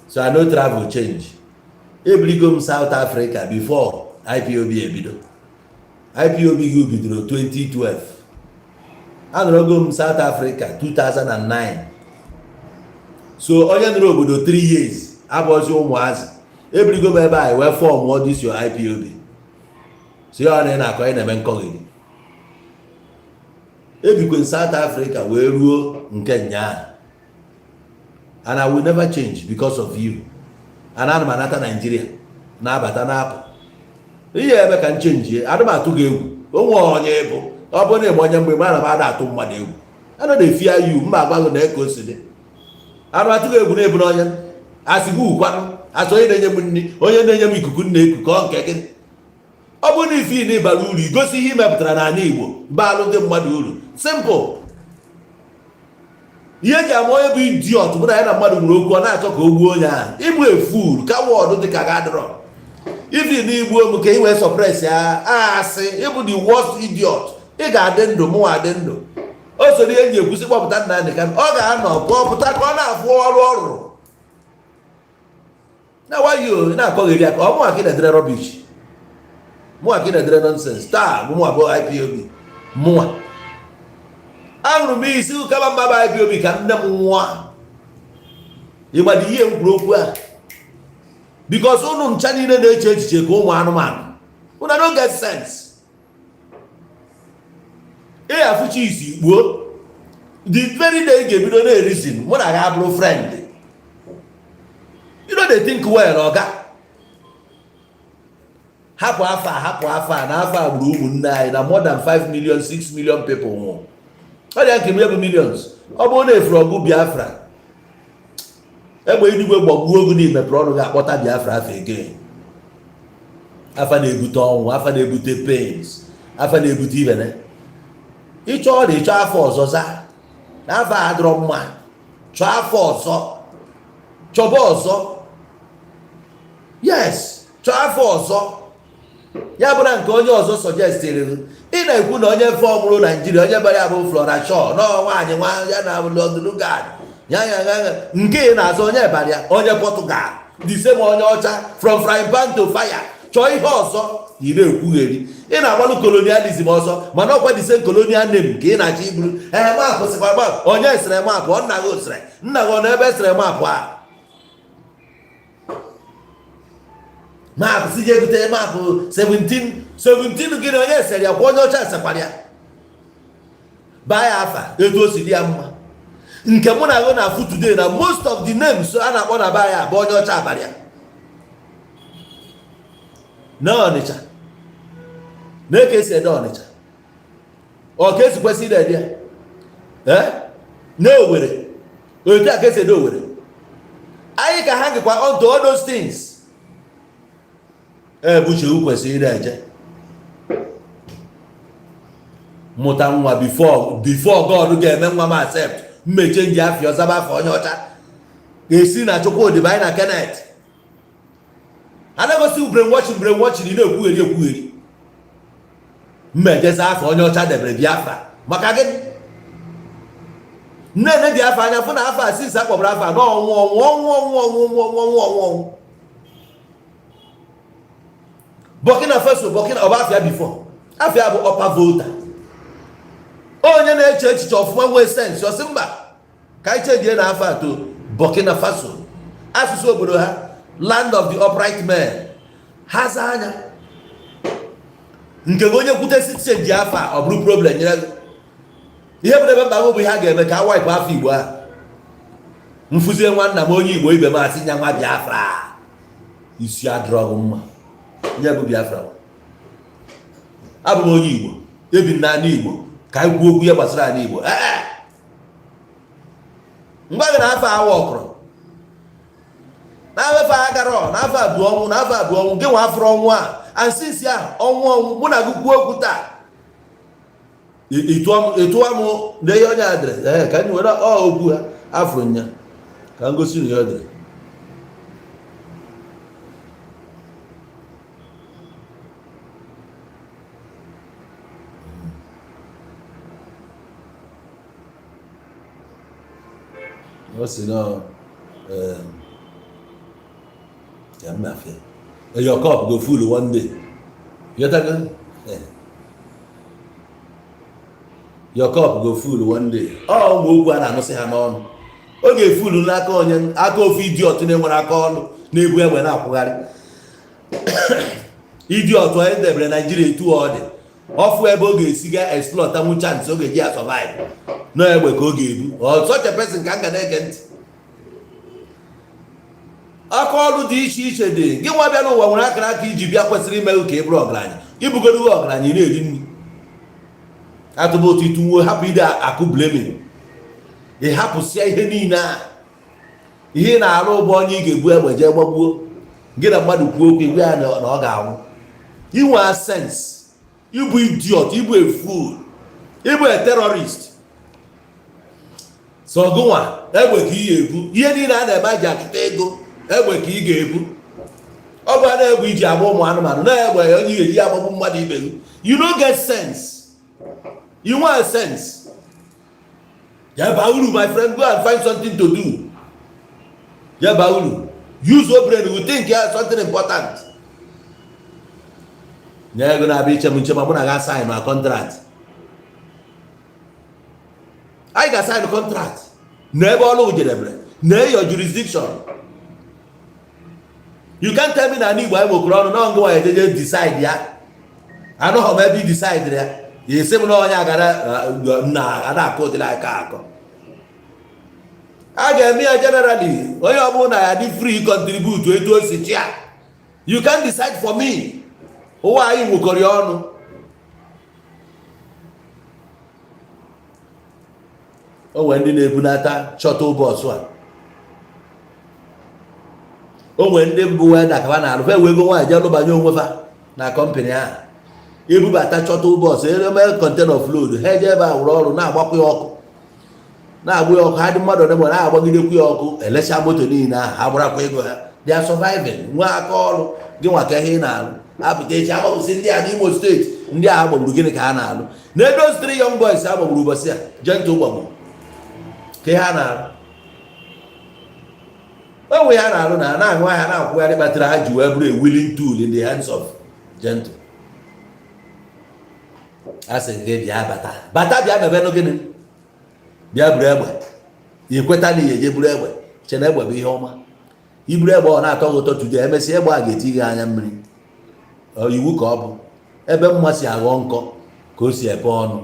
So I know travel change. Every go South Africa before IPOB below. IPOB go below 2012. I'm not going South Africa 2009. So onye nụrụ obodo 3 years abụọzi ụmụazị ebrigo m ebe anyị wee form all this your IPOB. So ya ọ na-akọ ị na-eme nkọghịrị. Ebikwe South Africa wee ruo nke nyaa. And I will never change because of you. And ana m anata Nigeria na-abata na-apụ. Ihe ebe ka m chenjie adị m atụ gị egwu. Onwe onye bụ ọ bụ na-eme onye mgbe ana m ada atụ mmadụ egwu. Ana dey fear you mba agbago na eko si dị. Anụ atụghị egwu na-ebu n'onye asịgị ukwanụ asọ onye na-enye m nri onye na-enye m ikuku na-eku ka ọ nke gị. Ọ bụ na ife na ịbara uru igosi ihe imepụtara n'ala Igbo baalụ ndị mmadụ uru. Simple. Ihe ji ama onye bụ idiot bụ na ya na mmadụ nwere okwu ọ na-achọ ka o gbuo onye ahụ. Ịbụ efu ka wọdụ dị ka ga-adịrọ. Ife na igbuo m ka ị wee sọpres ya asị ịbụ the worst idiot. Ị ga-adị ndụ mụ adị ndụ. O so ihe eji ekwusi kpọpụta nna ndị ka ọ ga-anọ pụta ka ọ na-afụ ọrụ ọrụ. Na wayo na-akọghịrị aka ọ mụ aka na-edere rubbish. Mụ aka na-edere nonsense. Taa mụ abụọ IPOB. Mụnwa. Ahụrụ m isi ụkaba mbaba IPOB ka nne m nwa. Ịgbadị ihe m kwuru okwu a. Because unu ncha niile na-eche echiche ka ụmụ anụmanụ. Una don't get sense. Afụchi isi gbuo the very day ga-ebido na-erizin mụ na ya abụrụ friend. You know they think well oga. hapụ afa na afa gburu ụmụnne anyị na more than 5 million 6 million people nwụrụ. Ọ dị nke m bụ millions. Ọ bụrụ na efuru ọgụ Biafra egbe eluigwe gbagbuo ogu n'ime mepere ọnụ ga-akpọta Biafra afọ again. Afa na-ebute ọnwụ, afa na-ebute pains, afa na-ebute ibene. Ịchọ ọ dị ịchọ afọ ọzọ za na afa adịrọ mma, chọọ afọ ọzọ, chọba ọzọ, yes, chọọ afọ ọzọ. Ya bụrụ nke onye ọzọ sọjestiri ị na-ekwu na onye fọmụrụ Naijiria onye bara ya bụ Flora Shaw na nwaanyị nwa ya na London ya nke ị na-azọ onye bara ya onye Portugal the same onye ọcha from frying pan to fire. Chọọ ihe ọzọ ị na-ekwugheri. Ị na-agbalụ colonialism ọzọ mana ọkwa the same colonial name ka ị na-achọ iburu. Maapụ sịkwa maapụ onye sịrị maapụ nna gị osịrị nna gị ọ na ebe sịrị maapụ a maapụ si je ebute maapụ 17 gịnị onye sere ya kwa onye ọcha sekwara ya baa ya afa etu o si dị ya mma. Nke mụ na gị na-afụ today na most of the names a na-akpọ na baa ya bụ onye ọcha abalị ya na Ọnịcha na-eke esi ede Ọnịcha ọ ka esi kwesị ide ede ya na Owerri otu a ka esi ede Owerri. Anyị ka ha gịkwa onto all those things. Buchewu kwesịrị ire eje mụta nwa before God ga-eme nwa m accept mmeche nji afọ ọzaba afọ onye ọcha ga-esi na Chukwudi anyị na Kenneth anagosi brainwashing ị na-ekwugheri mmejeza afọ onye ọcha debere Biafra maka gị nne Biafra anya fụ na afọ asisi akpọbara afọ na ọnwụ Burkina Faso ọba afịa before afịa bụ upper volta onye na-eche echiche ọfụma nwee sensị ọsị mba ka anyị chejie na afọ atọ Burkina Faso asụsụ obodo ha land of the upright men ha za anya nke onye kwute citizen ji afọ ọ bụrụ problem nyere gị. Ihe bụ ebe mba bụ ihe a ga-eme ka a waịpụ afọ Igbo ha mfụzie nwanna m onye Igbo ibe m asị nya nwa Biafra isi adịrọgụ mma. Nye bụ Biafra abụ m onye Igbo ebi n'ala Igbo ka anyị kwuo okwu ya gbasara ala Igbo mgbe gị na afọ awa ọkụrụ n'afọ agara n'afọ abụọ ọnwụ gị nwa afọrọ ọnwụ a ansisi a ọnwụ mụ na gị kwuo okwu taa ịtụwa m na ihe onye adịrị ka anyị were okwu ha afọrọ nya ka m gosi na ihe ọ dịrị. Your cup go full one day. Your cup go full one day. Oh, go and I say on. Okay, full n'aka onye aka ofu idiot na-enwere aka ọnụ na-ebu egbe na-akwụgharị. Idiot onye debere Nigeria etu ọ dị. Ọfụ ebe ọ ga-esi ga explore tamu chance ọ ga-eji a survive. No egbe ka ọ ga-ebu. Such a person ka m ga na-ege ntị. Aka ọrụ dị iche iche dị. Gị nwa bịa n'ụwa nwere akara aka iji bịa kwesịrị ime ka ị bụrụ ọgaranya. Ibugodo ọgaranya ị na-eri nri. Atụba otu ituwo hapụ ide akụ blaming. Ị hapụsịa ihe niile a. Ihe na-arụ ụgbọ onye ị ga-ebu egbe jee gbagbuo. Gị na mmadụ kwuo okwu igwe ya na ọ ga-anwụ. Inwe sense. Ịbụ idiot, ịbụ a fool, ịbụ a terrorist. So gụnwa egbe ka ị ga-ebu. Ihe niile a na-eme ji akịta ego egbe ka ị ga-ebu. Ọ bụ na-egbe iji agba ụmụ anụmanụ na-egbe onye ga-eji agbagbu mmadụ ibe gị. You don't get sense. You want sense. Ya baulu, my friend, go and find something to do. Ya baulu. Use your brain. You think you have something important. You're gonna be gonna sign a contract. I can sign a contract. Never allow your jurisdiction. You can't tell me that I need why we're no go ahead and decide. Yeah, I know how maybe decide there. You say no, I got code like a I get me generally. When you're born, I did free contribute to it. You can't decide for me. ụwa anyị nwekọrọ ọnụ. O nwere ndị na-ebunata shuttle bus a. O nwere ndị mbụ wee dakaba na alụ fe wee ego nwaanyị jee lụbanye onwe fa na kọmpanị ahụ. Ebubata shuttle bus eme container of load, ha eje ebe a wụrụ ọrụ na-agbakwa ya ọkụ, na-agbụ ya ọkụ, ha dị mmadụ ole na-agbagidekwu ya ọkụ, elecha moto niile ahụ ha gbarakwa ego ha. They are surviving, nwa aka ọrụ gị nwa ka ihe na-alụ apụta echi agbagbusi ndị a n'Imo steeti, ndị a gbagburu gịnị ka ha na-alụ na those 3 young boys a gbagburu ụbọchị a Gentle gbagburu ka ha na-alụ. Onwe ha na-alụ na na-aṅụ ahịa na-akwụgharị kpatara ha ji wee bụrụ a willing tool in the hands of Gentle. A sị gị bịa bata bịa mebe gịnị, bịa buru egbe. Ikweta na ihe eje buru egbe, che na egbe bụ ihe ọma. Iburu egbe ọ na-atọ gị ụtọ tude, emesịa egbe a ga-eti gị anya mmiri. Iwu ka ọ bụ ebe mma si aghọ nkọ ka o si epe ọnụ,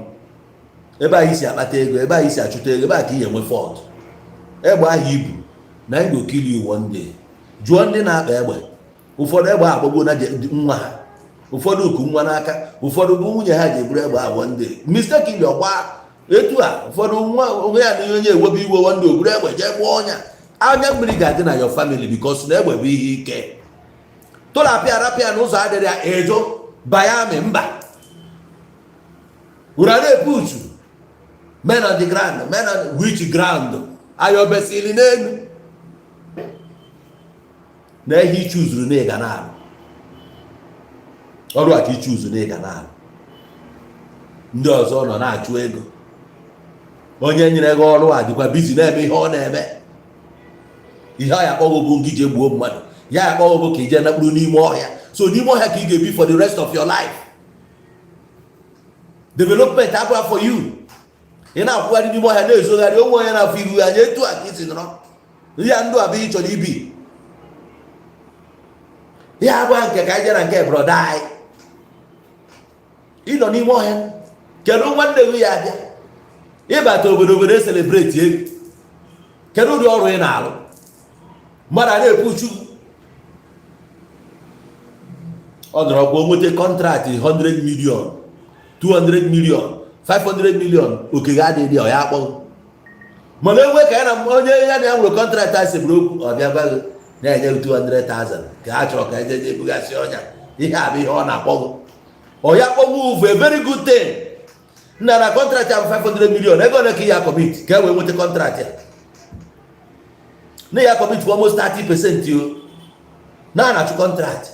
ebe anyị si akpata ego, ebe anyị si achụta ego, ebe a ka ị ga-enwe fọt. Egbe ahụ ibu na anyị go kill you one day. Jụọ ndị na-akpa egbe, ụfọdụ egbe agbagbo na nwa ha, ụfọdụ ku nwa n'aka, ụfọdụ bụ nwunye ha ji eburu egbe a one day. Mistake ili ọgba etu a, ụfọdụ nwa onwe ya na onye ewebe iwe one day oburu egbe jee gbuo ọnya. Anya mmiri ga-adị na your family because na egbe bụ ihe ike. Tụlapịa arapịa n'ụzọ adịrị ya ejo bayami mba. Ura na-epuchu men on the ground, men on which ground ayọbesili n'elu na ihe ichuzuru na ịga na-alụ ọrụ a ka ichuzu na ịga na-alụ. Ndị ọzọ nọ na-achụ ego, onye nyere gị ọrụ a dịkwa bizi na-eme ihe ọ na-eme. Ihe a ya akpọghị gị je gbuo mmadụ, ya akpọghị ka ije nakpuru n'ime ọhịa. So n'ime ọhịa ka ị ga-ebi for the rest of your life. Development abụọ for you. Ị na-akwụgharị n'ime ọhịa na-ezogharị, onwe onye na-afọ iru anya etu a ka isi nọrọ. Ya ndụ abụghị ị chọrọ ibi. Ya abụọ nke ka anyị jere nke broda anyị. Ị nọ n'ime ọhịa, kedu nwanne gị ya abịa ịbata obodo eselebreti ego, kedu ụdị ọrụ ị na-alụ? Mmadụ a na-epuchu ọ nọrọ kwa nweta kọntraktị 100 million, 200 million, 500 million, oke ga-adịghị ọ ya akpọghị. Mana enwe ka ya na onye ya na ya nwere kọntraktị a seburu okwu, ọ bịa gwa gị na-enye 200,000 ka a chọrọ ka eje ebugasị ọnya. Ihe a bụ ihe ọ na-akpọghị. Ọ ya akpọghị a very good thing. Nna na kọntraktị ahụ 500 million, ego ole ka ya commit ka e wee nweta kọntraktị a? Na ya commit for almost 30% yo. Na-achụ kọntraktị.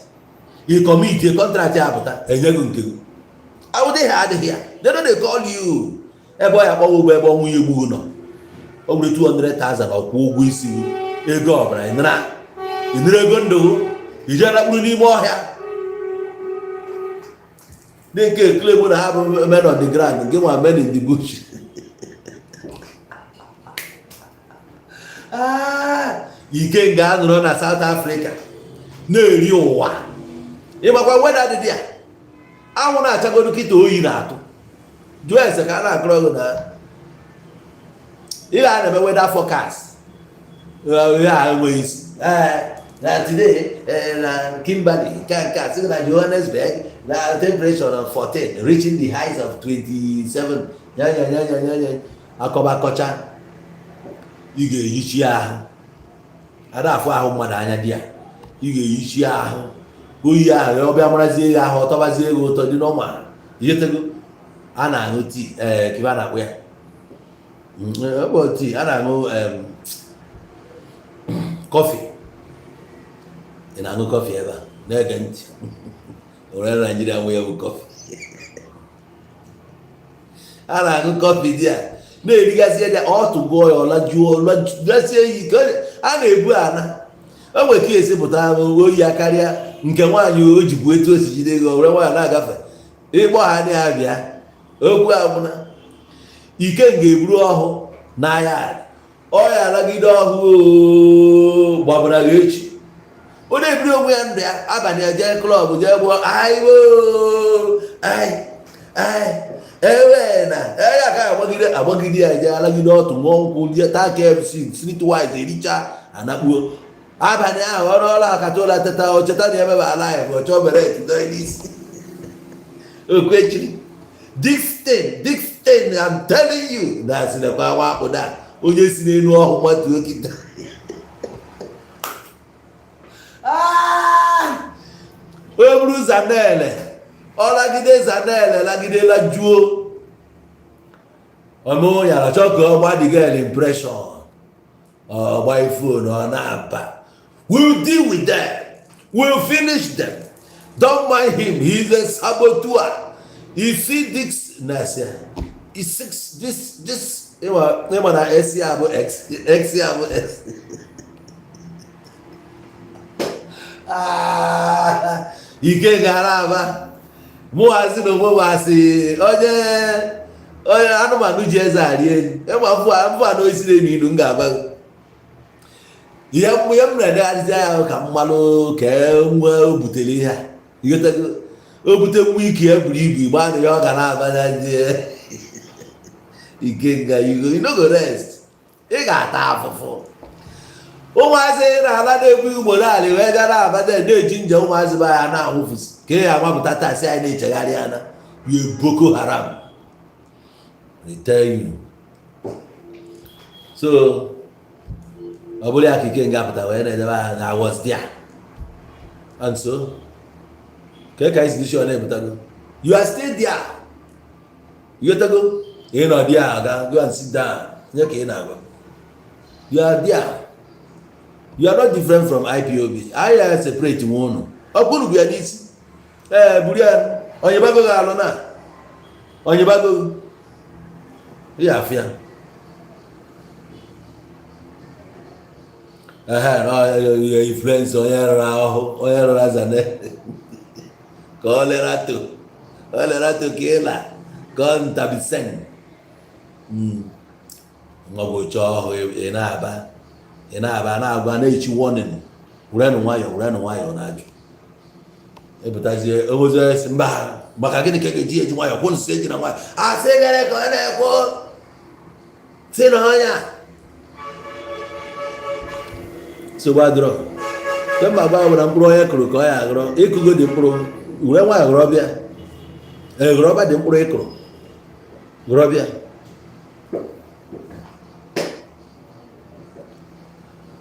I commit a kọntraktị apụta, enye gị nke gị. Awụdị ha adịghị ya. They don't dey call you. Ebe ọ ya akpọghị ụgbọ ebe ọnwụ ya egbu nọ. O gburu 200,000 ọ kwụọ ụgwọ isi ego ọbara ịnara ego ndụ ije nakpuru n'ime ọhịa. Ndị nke ekele na ha bụ men on the ground, nke nwa men in the bush. Ikenga anụrụ na South Africa na-eri ụwa. Ịgbakwa weda dị ya, anwụ na-achagodu kịta oyi na-atụ. Jụọ ese ka a na-akọrọ ọgụ na ihe a na-eme weda forecast. Ihe a enweghị isi. Na today na Kimberley nke a sị na Johannesburg na temperature of 14 reaching the highs of 27. Nya akọcha. Ị ga-ehichi ahụ. Ada afọ ahụ mmadụ anya dị ya. Ị ga-ehichi ahụ. Oyi ahụ ya ọbịa marazie ya ahụ ọtọbazie ego ụtọ dị n'ọma. Ijetego a na-aṅụ tii kiba na-akpụ ya. Ọ tii a na-aṅụ kọfị. Ị na-aṅụ kọfị ebe a na-ege ntị. Orere Naijiria nwe ya bụ kọfị. A na-aṅụ kọfị dị a na-erigasị ya ọtụgụọ ya ọlajuo eyi ka a na-ebu ana. O nwere ka esi pụta oyi ya karịa nke nwaanyị o jibu etu o si jide ego were nwaanyị na-agafe ịgbọ ha na ya bịa okwu abụna Ikenga eburu ọhụụ n'ahịa ọya alagide ọhụụ gbabara gị echi. Ọ na-ebiri onwe ya ndụ ya abalị ya jee klọb jee gbụọ ewe na ya ka agbagide ya jee alagide ọtụ ṅụọ nkwụ lie taa KFC streetwise ericha anakpuo. Abalị ahụ ọrụ ọla akata ụla teta ocheta na emebe ala ya bụ ọchọ bere etido n'isi. Okwechiri. This thing, I'm telling you. That's the power of that. Onye si n'elu ọhụ matu okita. Onye buru Zanele. Ọ lagide Zanele, lagide la juo. Ọmụ ya la chọka ọgba the girl impression. Ọgba phone ọ na-apa. We'll deal with them. We'll finish them. Don't mind him. He's a saboteur. You see this, Nasia. He seeks this. You know that X. Ikenga raba. Muazi no muazi. Oye, anu manu jeza ali. Ema fu anu isile ni dunga ba. Yam na aja ka mmalo ke nwa obuteli ha. Yota obute wiki eburu ibu gba na ya ga na aba na je. Ikenga you no go rest. Ị ga-ata afụfụ. Ụmụazị na ala na-ebu ugbo n'ala wee gara aba na-eji nje ụmụazị ba ya na-ahụfụsị. Ka ya amapụta tasị anyị na-echegharị ana. You Boko Haram. I tell you. So I was there. And so, you are still there. You have to go. You know, there, go and sit down. You are there. You are not different from IPOB. I separate one. How could be this? Burian, on your bago alona. On your bago. Yeah, fear. Your influence on your razane. Colerato kila. Gon tabisen. Ngogo cho enaba na agba na echi warning. Urenu nwayo na aju. Ebutazie ozo simba maka gini keke ji nwayo ko nse ji na nwayo. Asegere ko na ko. Sino hanya. So badro kemba ba wona mpro ya kro ko ya agro ikugo de mpro ure nwa agro bia agro ba de mpro ekro agro bia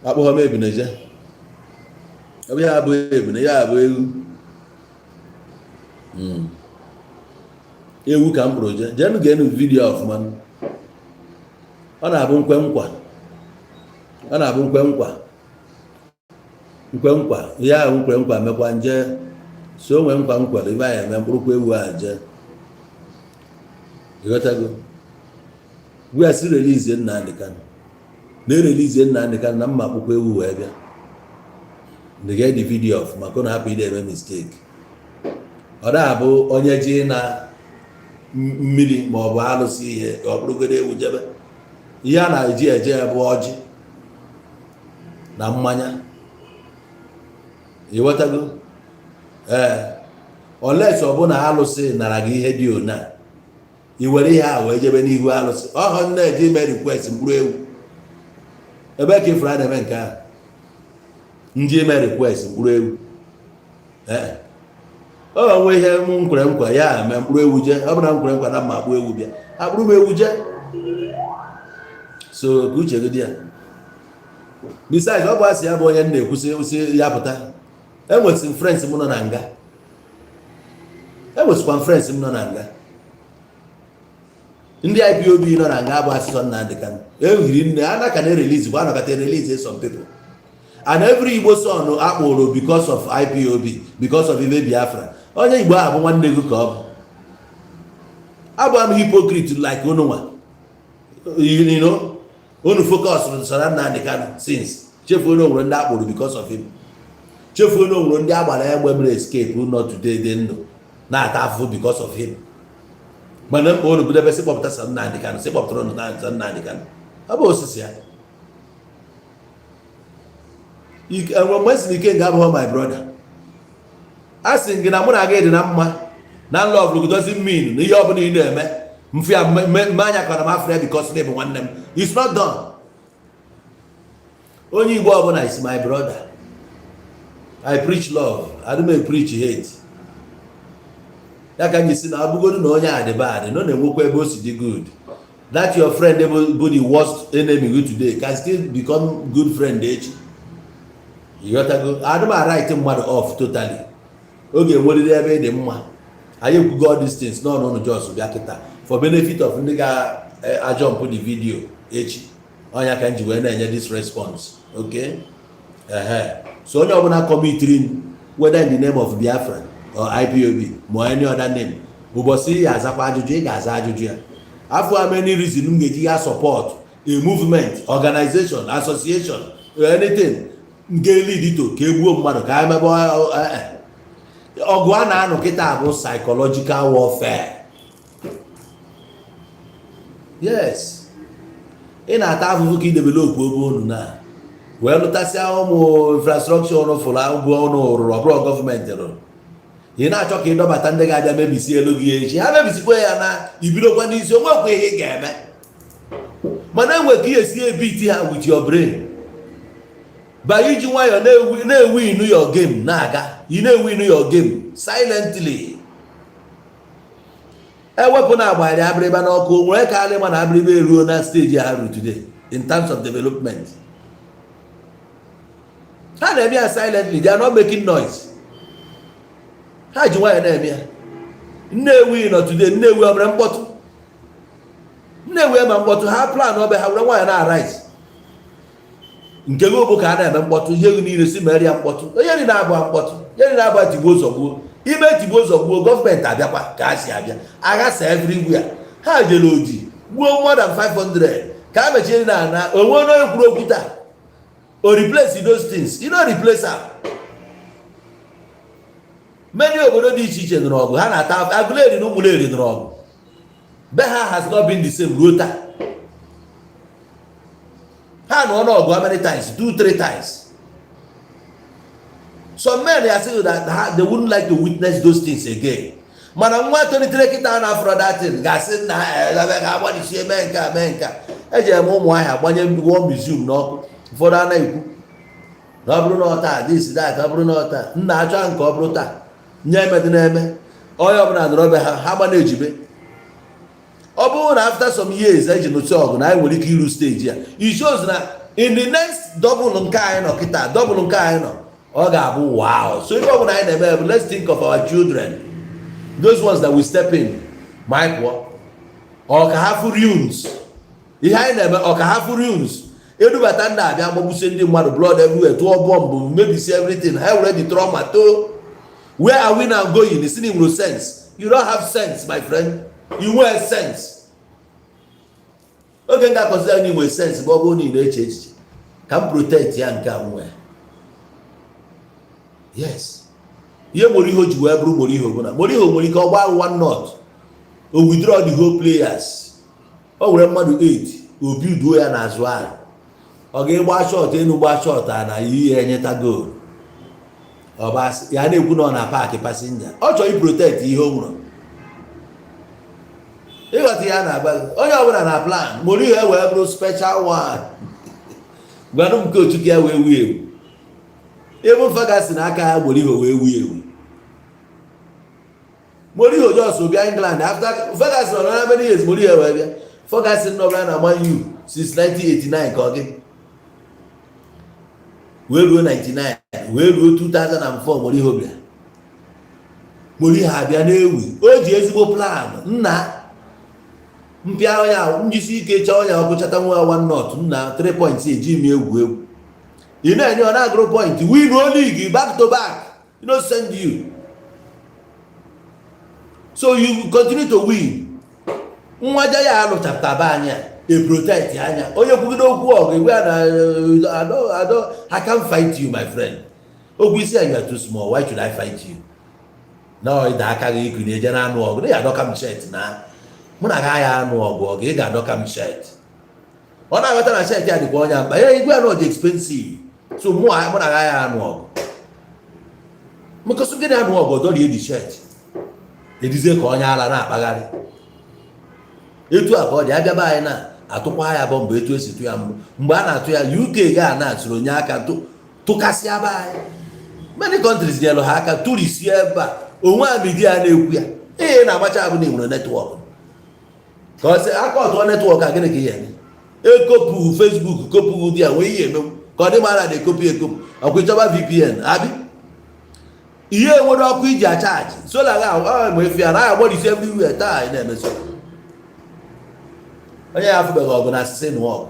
abo ha mebi na je abi ha bo ebi na ya bo ewu ka mpro je nu ge nu video of man ona abu nkwe nkwa nkwa ya nkwa mekwa nje so nwe nkwa ibe ya me mkpụrụ ewu aje igotago we are still release Nnamdi Kanu na release Nnamdi Kanu na mma akwụkwọ ewu wee bịa they get the video of maka na happy dey mistake ọ da-abụ onye ji na mmiri ma ọ bụ alụsị ihe ọ bụrụgodo ewu jebe ihe a na-eji eje bụ ọjị na mmanya iwetago unless ọ bụ na alụsị nara gị ihe dị ona i were ihe a wee jebe n'ihu alụsị ọhụ na-eji ime request mkpụrụ ewu ebe ka ifuru na-eme nke a ndị ime request mkpụrụ ewu ọ nwe ihe m nkwere nkwa ya mee mkpụrụ ewu je ọ bụ na m kwere nkwa na mma akpụ ewu bịa akpụrụ m ewu je so ka uche gị dị ya besides ọ bụ asị ya bụ onye na-ekwusi ya pụta enwesị friends m nọ na nga enwesikwa friends m nọ na nga ndị IPOB nọ na nga bụ asịsọ Nnamdi Kanu ehiri nne a na-aka na-erelease bụ anọkata release some people and every Igbo son akpụrụ because of IPOB because of Ibe Biafra onye Igbo a bụ nwanne gị ka ọ bụ abụ am hypocrite like unu nwa you know unu focus on Nnamdi Kanu since chefuo na onwere ndị akpụrụ because of him chefuo na onwere ndị agbara egbe mere escape not today dị ndụ na-ata afụfụ because of him mana mkpa unu budebe si kpọpụta Nnamdi Kanu si kpọpụtara unu Nnamdi Kanu ọ bụ osisi ya mgbe si na Ikenga abụghị my brother a sị gị na mụ na gị dị na mma na love doesn't mean na ihe ọ bụla ị na-eme mfe ya anya ka na m afọ ya because na bụ nwanne m it's not done. Onye Igbo ọbụla is my brother. I preach love. I don't preach hate. ya ka anyị si na abụgodu na onye a dị bad no na-enwekwa ebe o si dị good. That your friend bụ the worst enemy you today can still become good friend echi. Ịghọtago adịma right mmadụ off totally. Oge enwerịrị ebe dị mma anyị ekwugo all these things no just bịa kịta for benefit of ndị ga-ajọmpụ the video echi. Onya ka nji wee na-enye this response. Okay? So onye ọbụla committing whether in the name of Biafra or IPOB or any other name ụbọchị ya azakwa ajụjụ ị ga-aza ajụjụ ya. After how many reasons m ga-eji ya support a movement, organization, association or anything nke lead to ka egbuo mmadụ ka emebe ọgụ a na-anụ kịta bụ psychological warfare. Yes, ị na-ata afụfụ ka ị develop obe unu na wee lụtasịa ụmụ infrastructure ọnụ fụrụ ụgwọ ọnụ rụrụ ọbụrụ gọọmenti rụrụ. Ị na-achọ ka ị dọbata ndị ga-abịa mebisi elu gị echi ha mebisikwa ya na ibidokwa n'isi onwekwa ihe ị ga-eme mana enwe ka ihe si ebiti ha with your brain by iji nwayọ na-ewin your game na-aga ị na-ewin your game silently. Ewepụ na agbanyere abịrịba n'ọkụ nwere ka alị ma na abịrịba eruo na stage ha ru today in terms of development. Ha na-eme ya silently, they are not making noise. Ha ji nwayọ na-eme ya. Nnewi nọ today, Nnewi ọbere mkpọtụ. Nnewi ema mkpọtụ ha plan ọbẹ ha were nwayọ na arise. Nke gị bụ ka a na-eme mkpọtụ ihe gị niile si mere ya mkpọtụ. Onye dị na-abụ mkpọtụ, onye dị na-abụ tigbuo zọgbuo. Ime tigbuo zọgbuo gọọmenti abịakwa ka ha si abịa. Agha sa everywhere. Ha jere oji gbuo more than 500 ka ha mechie na ana onwe onye kwuru okwu taa. O replace those things. You don't replace them. Many obodo dị iche iche nụrụ ọgụ ha na-ata Aguleri na Ụmụleri nụrụ ọgụ. Be ha has not been the same ruo taa. Ha nọ n'ọgụ how many times? 2-3 times. Some men are saying that they wouldn't like to witness those things again. Mana nwa tolitere kịta na afro that thing gasị na ga-agbalịsi eme nka ejere m ụmụ ahịa gbanye one museum n'ọkụ. Ụfọdụ a na-ekwu na ọ bụrụ na ọta this that ọ bụrụ na ọta nna achọ nke ọ bụrụ taa nye emedị na-eme onye ọbụla nọrọ be ha gba na-ejibe. Ọ bụrụ na after some years eji nụcha ọgụ na anyị nwere ike iru stage ya it shows na in the next double nke anyị nọ kịta double nke anyị nọ ọ ga-abụ wow. So ife ọbụla anyị na-eme bụ let's think of our children, those ones that will step in ma anyị pụọ ọ ka ha fụ ruins ihe anyị na-eme ọ ka ha fụ ruins edubata ndị abịa gbagbusie ndị mmadụ blood everywhere tụọ bọmbụ mebisi everything ha were the trauma to where are we now going? It's in no sense. You don't have sense, my friend. You wear sense. Okay, that consider you with sense but go need echiche can protect ya nke nwe. Yes. Ye Moriho ji wee bụrụ Moriho bụ na Moriho nwere ike ọgba one knot o withdraw the whole players. O were mmadụ 8 o build ya n'azụ ahụ. Ọ ga-egba shot enu gba shot na ihe enyeta goal. Ọbas ya na-ekwu nọ na paakị passenger ọ chọrọ iprotect ihe o nwụrụ. Ịghọta ya na-agba onye ọbụla na plan Moriho wee bụrụ special one. Gwanụ m nke otu ka ya wee wu ewu. Even Ferguson aka ya Moriho wee wu ewu. Moriho just bịa England after Ferguson nọ na many years Moriho wee bịa. Ferguson nọ na Man U since 1989 ka ọ gị. Wee ruo 99 wee ruo 2004 Moriho bịa. Moriho abịa na-ewi o ji ezigbo plan nna mpịa onye njisi ike chọọ onye ọkụchata nwa one knot nna 3 points eji m egwu ị na-enye ọ na-agụrụ point win o league back to back you know send you so you continue to win. Nwa ja ya alụchapụta be anya e protect anya onye kwugide okwu ọgụ igwe na I can't fight you my friend. Ogwu isi you are too small, why should I fight you? No ịda aka gị iku na-eje na anụ ọgụ ya adọka m shet na mụ na ga ya anụ ọgụ ị ga-adọka m shet. Ọ na-aghọta na shet ya dịkwa onye mkpa ya igwe anụ dị expensive so mụ na ga ya anụ ọgụ mekọsụ gịnị anụ ọgụ dọrie dị shet edizie ka onye ala na-akpagharị etu a ka ọ dị abịa be anyị na-atụkwa ya bọmbụ etu esi tụ ya mgbe a na-atụ ya UK ga na-atụrụ onye aka tụkasịa be anyị. Many countries nyelụ ha aka tụrisie ebe a onwe a midia na-ekwu ya ihe na-agbacha abụ na nwere netwọk ka ọ sị aka ọtụọ netwọk a gịnị ka ihe eme ekopụ Facebook kopụ ụdị a nwee ihe emewu ka ọ dị mara na ekopụ ọkwa ịchọba VPN abi ihe nwere ọkụ iji achaji sola ga ma efi ara agbalisi everywhere taa anyị na-emeso onye na-afụbeghị ọgụ na asịsị nụọ ọgụ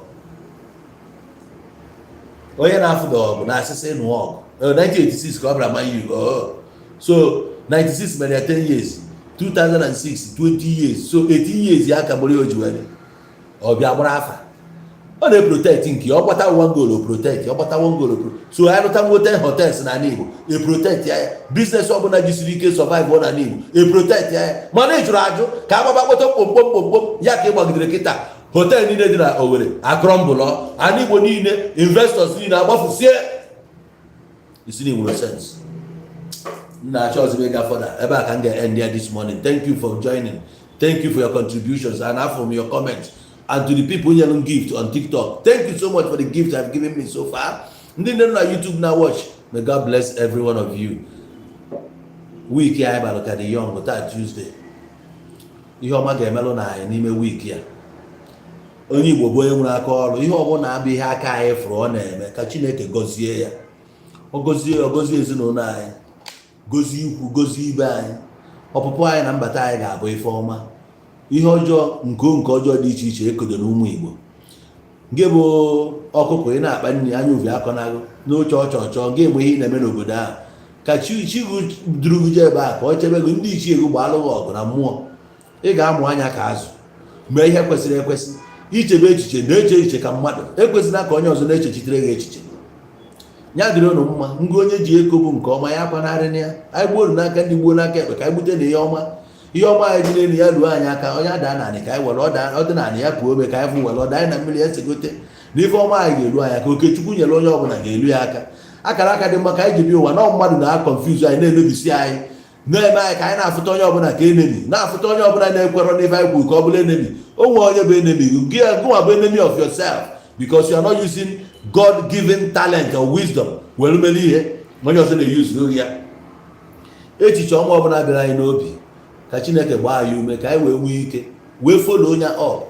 onye na-afụbeghị ọgụ na asịsị nụọ ọgụ 1986 ka ọ bịara Man U so 96 mere 10 years 2006 20 years so 18 years ya ka gbori oji were ọ bịa gbara afa ọ na-eprotect nke ọ gbata one goal protect ọ gbata one goal so anyị lụta motel hotels na Igbo e protect ya business ọbụla jisiri ike survive na Igbo e protect ya mana ị jụrụ ajụ ka agbaba kpọtọ kpomkpom ya ka ị gbagidere kịta hotel niile dị na Owerri akọrọmbụlọ ana Igbo niile investors niile agbafusie isi na nwere sense na achọ ọzọ ịga further ebe a ka m ga-end here this morning. Thank you for joining, thank you for your contributions and from your comments. And to the people who yelling gift on TikTok, thank you so much for the gift you have given me so far. Ndị nne na YouTube now watch, may God bless every one of you. Week ya ịba look at the young taa Tuesday. Ihe ọma ga-emelụ na anyị n'ime week ya. Onye Igbo bụ onye nwere aka ọrụ, ihe ọbụla na-abụ ihe aka anyị fụrụ ọ na-eme ka Chineke gọzie ya. Ọ gọzie ezinụlọ anyị, gọzie ikwu, gọzie ibe anyị. Ọpụpụ anyị na mbata anyị ga-abụ ife ọma. Ihe ọjọọ nke ọjọọ dị iche iche ekodo n'ụmụ Igbo nke bụ ọkụkọ ị na-akpa nri anya uvi akọnagụ n'oche ọchọchọ nke mgbe ihe na-eme n'obodo ahụ ka chigu duruguje ebe a ka ọ chebego ndị ichie ego gbaalụghị ọgụ na mmụọ ị ga-amụ anya ka azụ mee ihe kwesịrị ekwesị ichebe echiche na-eche echiche ka mmadụ ekwesịla ka onye ọzọ na-echechitere gị echiche ya dịrị ụnụ mma ngwa onye ji eko bụ nke ọma ya akwanarị ya anyị gbuo n'aka ndị gbuo n'aka ekpe ka anyị gbute na ihe ọma anyị dị n'elu ya ruo anyị aka onye ada naanị ka anyị were ọdịnala ya pụọ ome ka anyị fụ were ọda anyị na mmiri ya segote na ife ọma anyị ga-eru anyị aka Okechukwu nyere onye ọbụla ga-elu ya aka akara aka dị mma ka anyị ji bịa ụwa na mmadụ na-akọnfuz anyị na-emebisi anyị na-eme anyị ka anyị na-afụta onye ọbụla ka enemi na-afụta onye ọbụla na-ekwerọ n'ife anyị kwuru ka ọ bụrụ enemi onwe onye bụ enemi gụnwa bụ enemy of yourself because you are not using God given talent or wisdom were mere ihe onye ọzọ na-eyuzu ya echiche ọma ọbụla bịara anyị n'obi ka Chineke gbaa anyị ume ka anyị wee nwee ike wee folo onye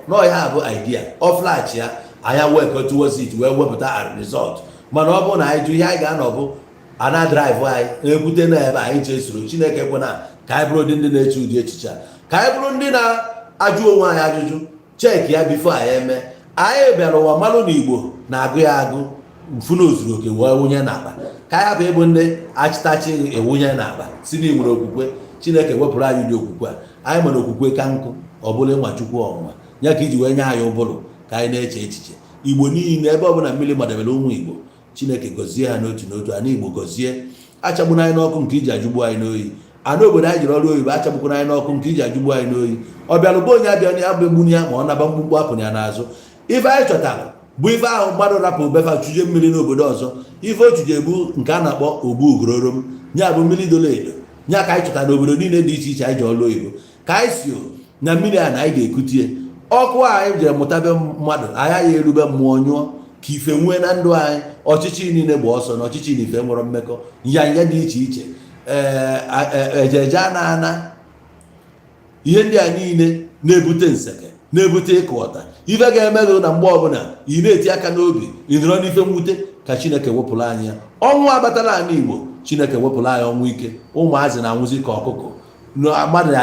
n'ọhịa bụ idea ọflach ya anya work towards it wee wepụta a result mana ọ bụrụ na anyị jụ ihe anyị ga-anọ bụ ana drive anyị na-ebute na ebe anyị chesoro Chineke kwena ka anyị bụrụ ndị na-eche ụdị echiche ka anyị bụrụ ndị na-ajụ onwe anyị ajụjụ cheki ya bifo anyị eme anyị bịara ụwa mmanụ na Igbo na-agụ ya agụ mfu na ozuru oke wee wunye n'akpa ka anyị hapụ ịbụ ndị achịtachi ewunye n'akpa si na nwere okwukwe Chineke wepụrụ anyị dị okwukwe anyị mana okwukwe ka nkụ ọ bụla ịnwa Chukwu ọnwa ya ka iji wee nye anyị ụbụrụ ka anyị na-eche echiche Igbo niile ebe ọbụla mmiri madebere ụmụ Igbo Chineke gọzie ha n'otu n'otu ana Igbo gọzie achagbuna anyị n'ọkụ nke iji ajụgbu anyị n'oyi ana obodo anyị jiri ọrụ oyibo achagbukwana anyị n'ọkụ nke iji ajụgbu anyị n'oyi ọ bịalụba onye abịa onye abụ egbuni ya ma ọ naba mgbugbu apụrụ ya n'azụ ife anyị chọtara bụ ife ahụ mmadụ rapụ befa chuje mmiri n'obodo ọzọ ife ochuje bụ nke a na-akpọ ogbu ugorom nya bụ mmiri dolo edo nya ka anyị chọtara n'obodo niile dị iche iche anyị ji ọrụ oyibo ka anyị si na mmiri a na anyị ga-ekutie ọkụ anyị jere mụtabe mmadụ anyị ya erube mmụọ nyụọ ka ife nwee na ndụ anyị ọchịchị niile gba ọsọ na ọchịchị na ife nwere mmekọ nyanya dị iche iche ejeje ana ihe ndị a niile na-ebute nseke na-ebute ịkụ ọta ife ga-emerụ na mgbe ọbụla ị na-eti aka n'obi ị nọrọ n'ife mwute ka Chineke wepụrụ anyị ya ọnwụ abatala anyị Igbo Chineke wepụrụ anyị ọnwụ ike ụmụazị na-anwụzi ka ọkụkọ mmadụ ya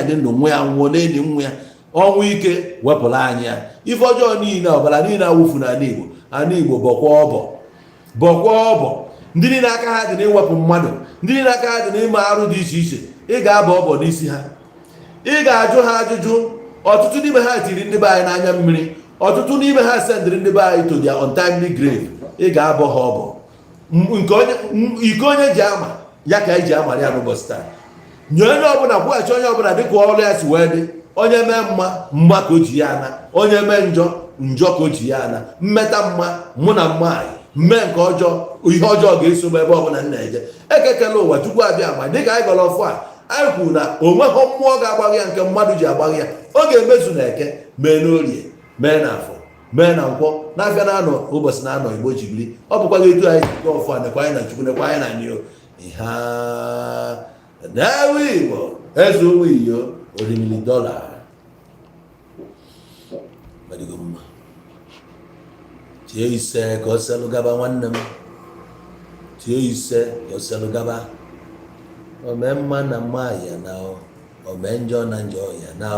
dị ndụ nwa ya nwụọ na-edi nwa ya ọnwụ ike wepụrụ anyị ya ife ọjọọ niile ọbara niile awụfu n'ala Igbo ana Igbo bọkwa ọbọ ndị niile aka ha dị n'iwepụ mmadụ ndị niile aka ha dị n'ime arụ dị iche iche ị ga-aba ọbọ n'isi ha ị ga-ajụ ha ajụjụ ọtụtụ n'ime ha tiri ndị be anyị n'anya mmiri ọtụtụ n'ime ha sendịrị ndị be anyị to their untimely grave ị ga-abọ ha ọbọ iko onye ji ama ya ka anyị ji amara ya n'ụbọchị taa nye onye ọbụla kwụghachi onye ọbụla dịka ọrụ ya si wee dị onye mee mma ka o ji ya ana onye mee njọ ka o ji ya ana mmeta mma mụ na mma anyị mee nke ọjọọ ihe ọjọọ ga-eso ebe ọbụla m na-eje ekekela ụwa Chukwu abịa ma dịka anyị gọrọ ọfụ a anyị kwuru na onweghị mmụọ ga-agbaghị ya nke mmadụ ji agbaghị ya ọ ga-emezu na eke mee n'orie mee na afọ mee na nkwọ na-abịa na-anọ ụbọchị na-anọ Igbo ji biri ọ bụkwa etu anyị ji ọfụ a nekwa anyị na Chukwu nekwa anyị na nio Nnewi Igbo eze ụmụ iyo orimili dọla madigo mma tie ise ka ọ selụ gaba nwanne m tie ise ka ọ selụ gaba ome mma na mma ya na ome njọ na njọ ya na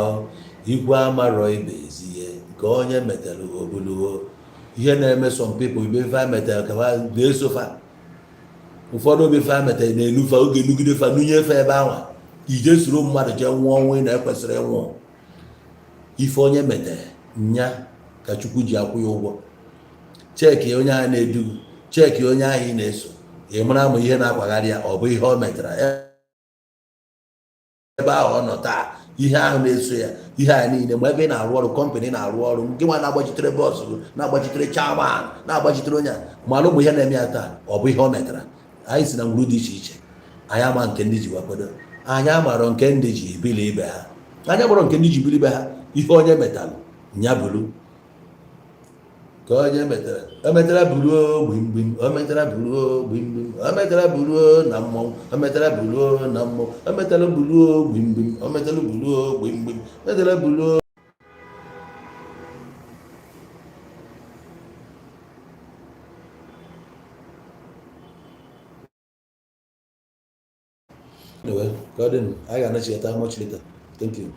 igwe amarọ ibe ezi ihe nke onye metere obuluo ihe na-eme some people ibe fa metere ka ha na-esofa ụfọdụ obi fa metere na-enufa oge nugide fa nunye fa ebe ahụ ije soro mmadụ jee nwụọ ọnwụ ị na-ekwesịrị ịnwụ ife onye metere nya ka Chukwu ji akwụ ya ụgwọ cheki onye ahụ na-edugu cheki onye ahụ ị na-eso ị mara ma ihe na-akwagharị ya ọ bụ ihe o metara ebe ahụ ọ nọ taa ihe ahụ na-eso ya ihe a niile ma ebe ị na-arụ ọrụ kọmpanị na-arụ ọrụ gị nwa na-agbachitere bọọsụ na-agbachitere chairman na-agbachitere onye mara ụmụ ihe na-eme ya taa ọ bụ ihe o metara anyị si na ngwuru dị iche iche anyị ama nke ndị ji wakwado anyị amarọ nke ndị ji bili ibe ha anyị amarọ nke ndị ji bili ibe ha ihe onye metalụ nya buru ka onye metara o metara buruo gbimgbim o metara buruo gbimgbim o metara buruo na mmọnwụ o metara buruo na mmọnwụ o metara buruo gbimgbim o metara buruo gbimgbim o metara buruo. Anyway, God, I got much later. Thank you.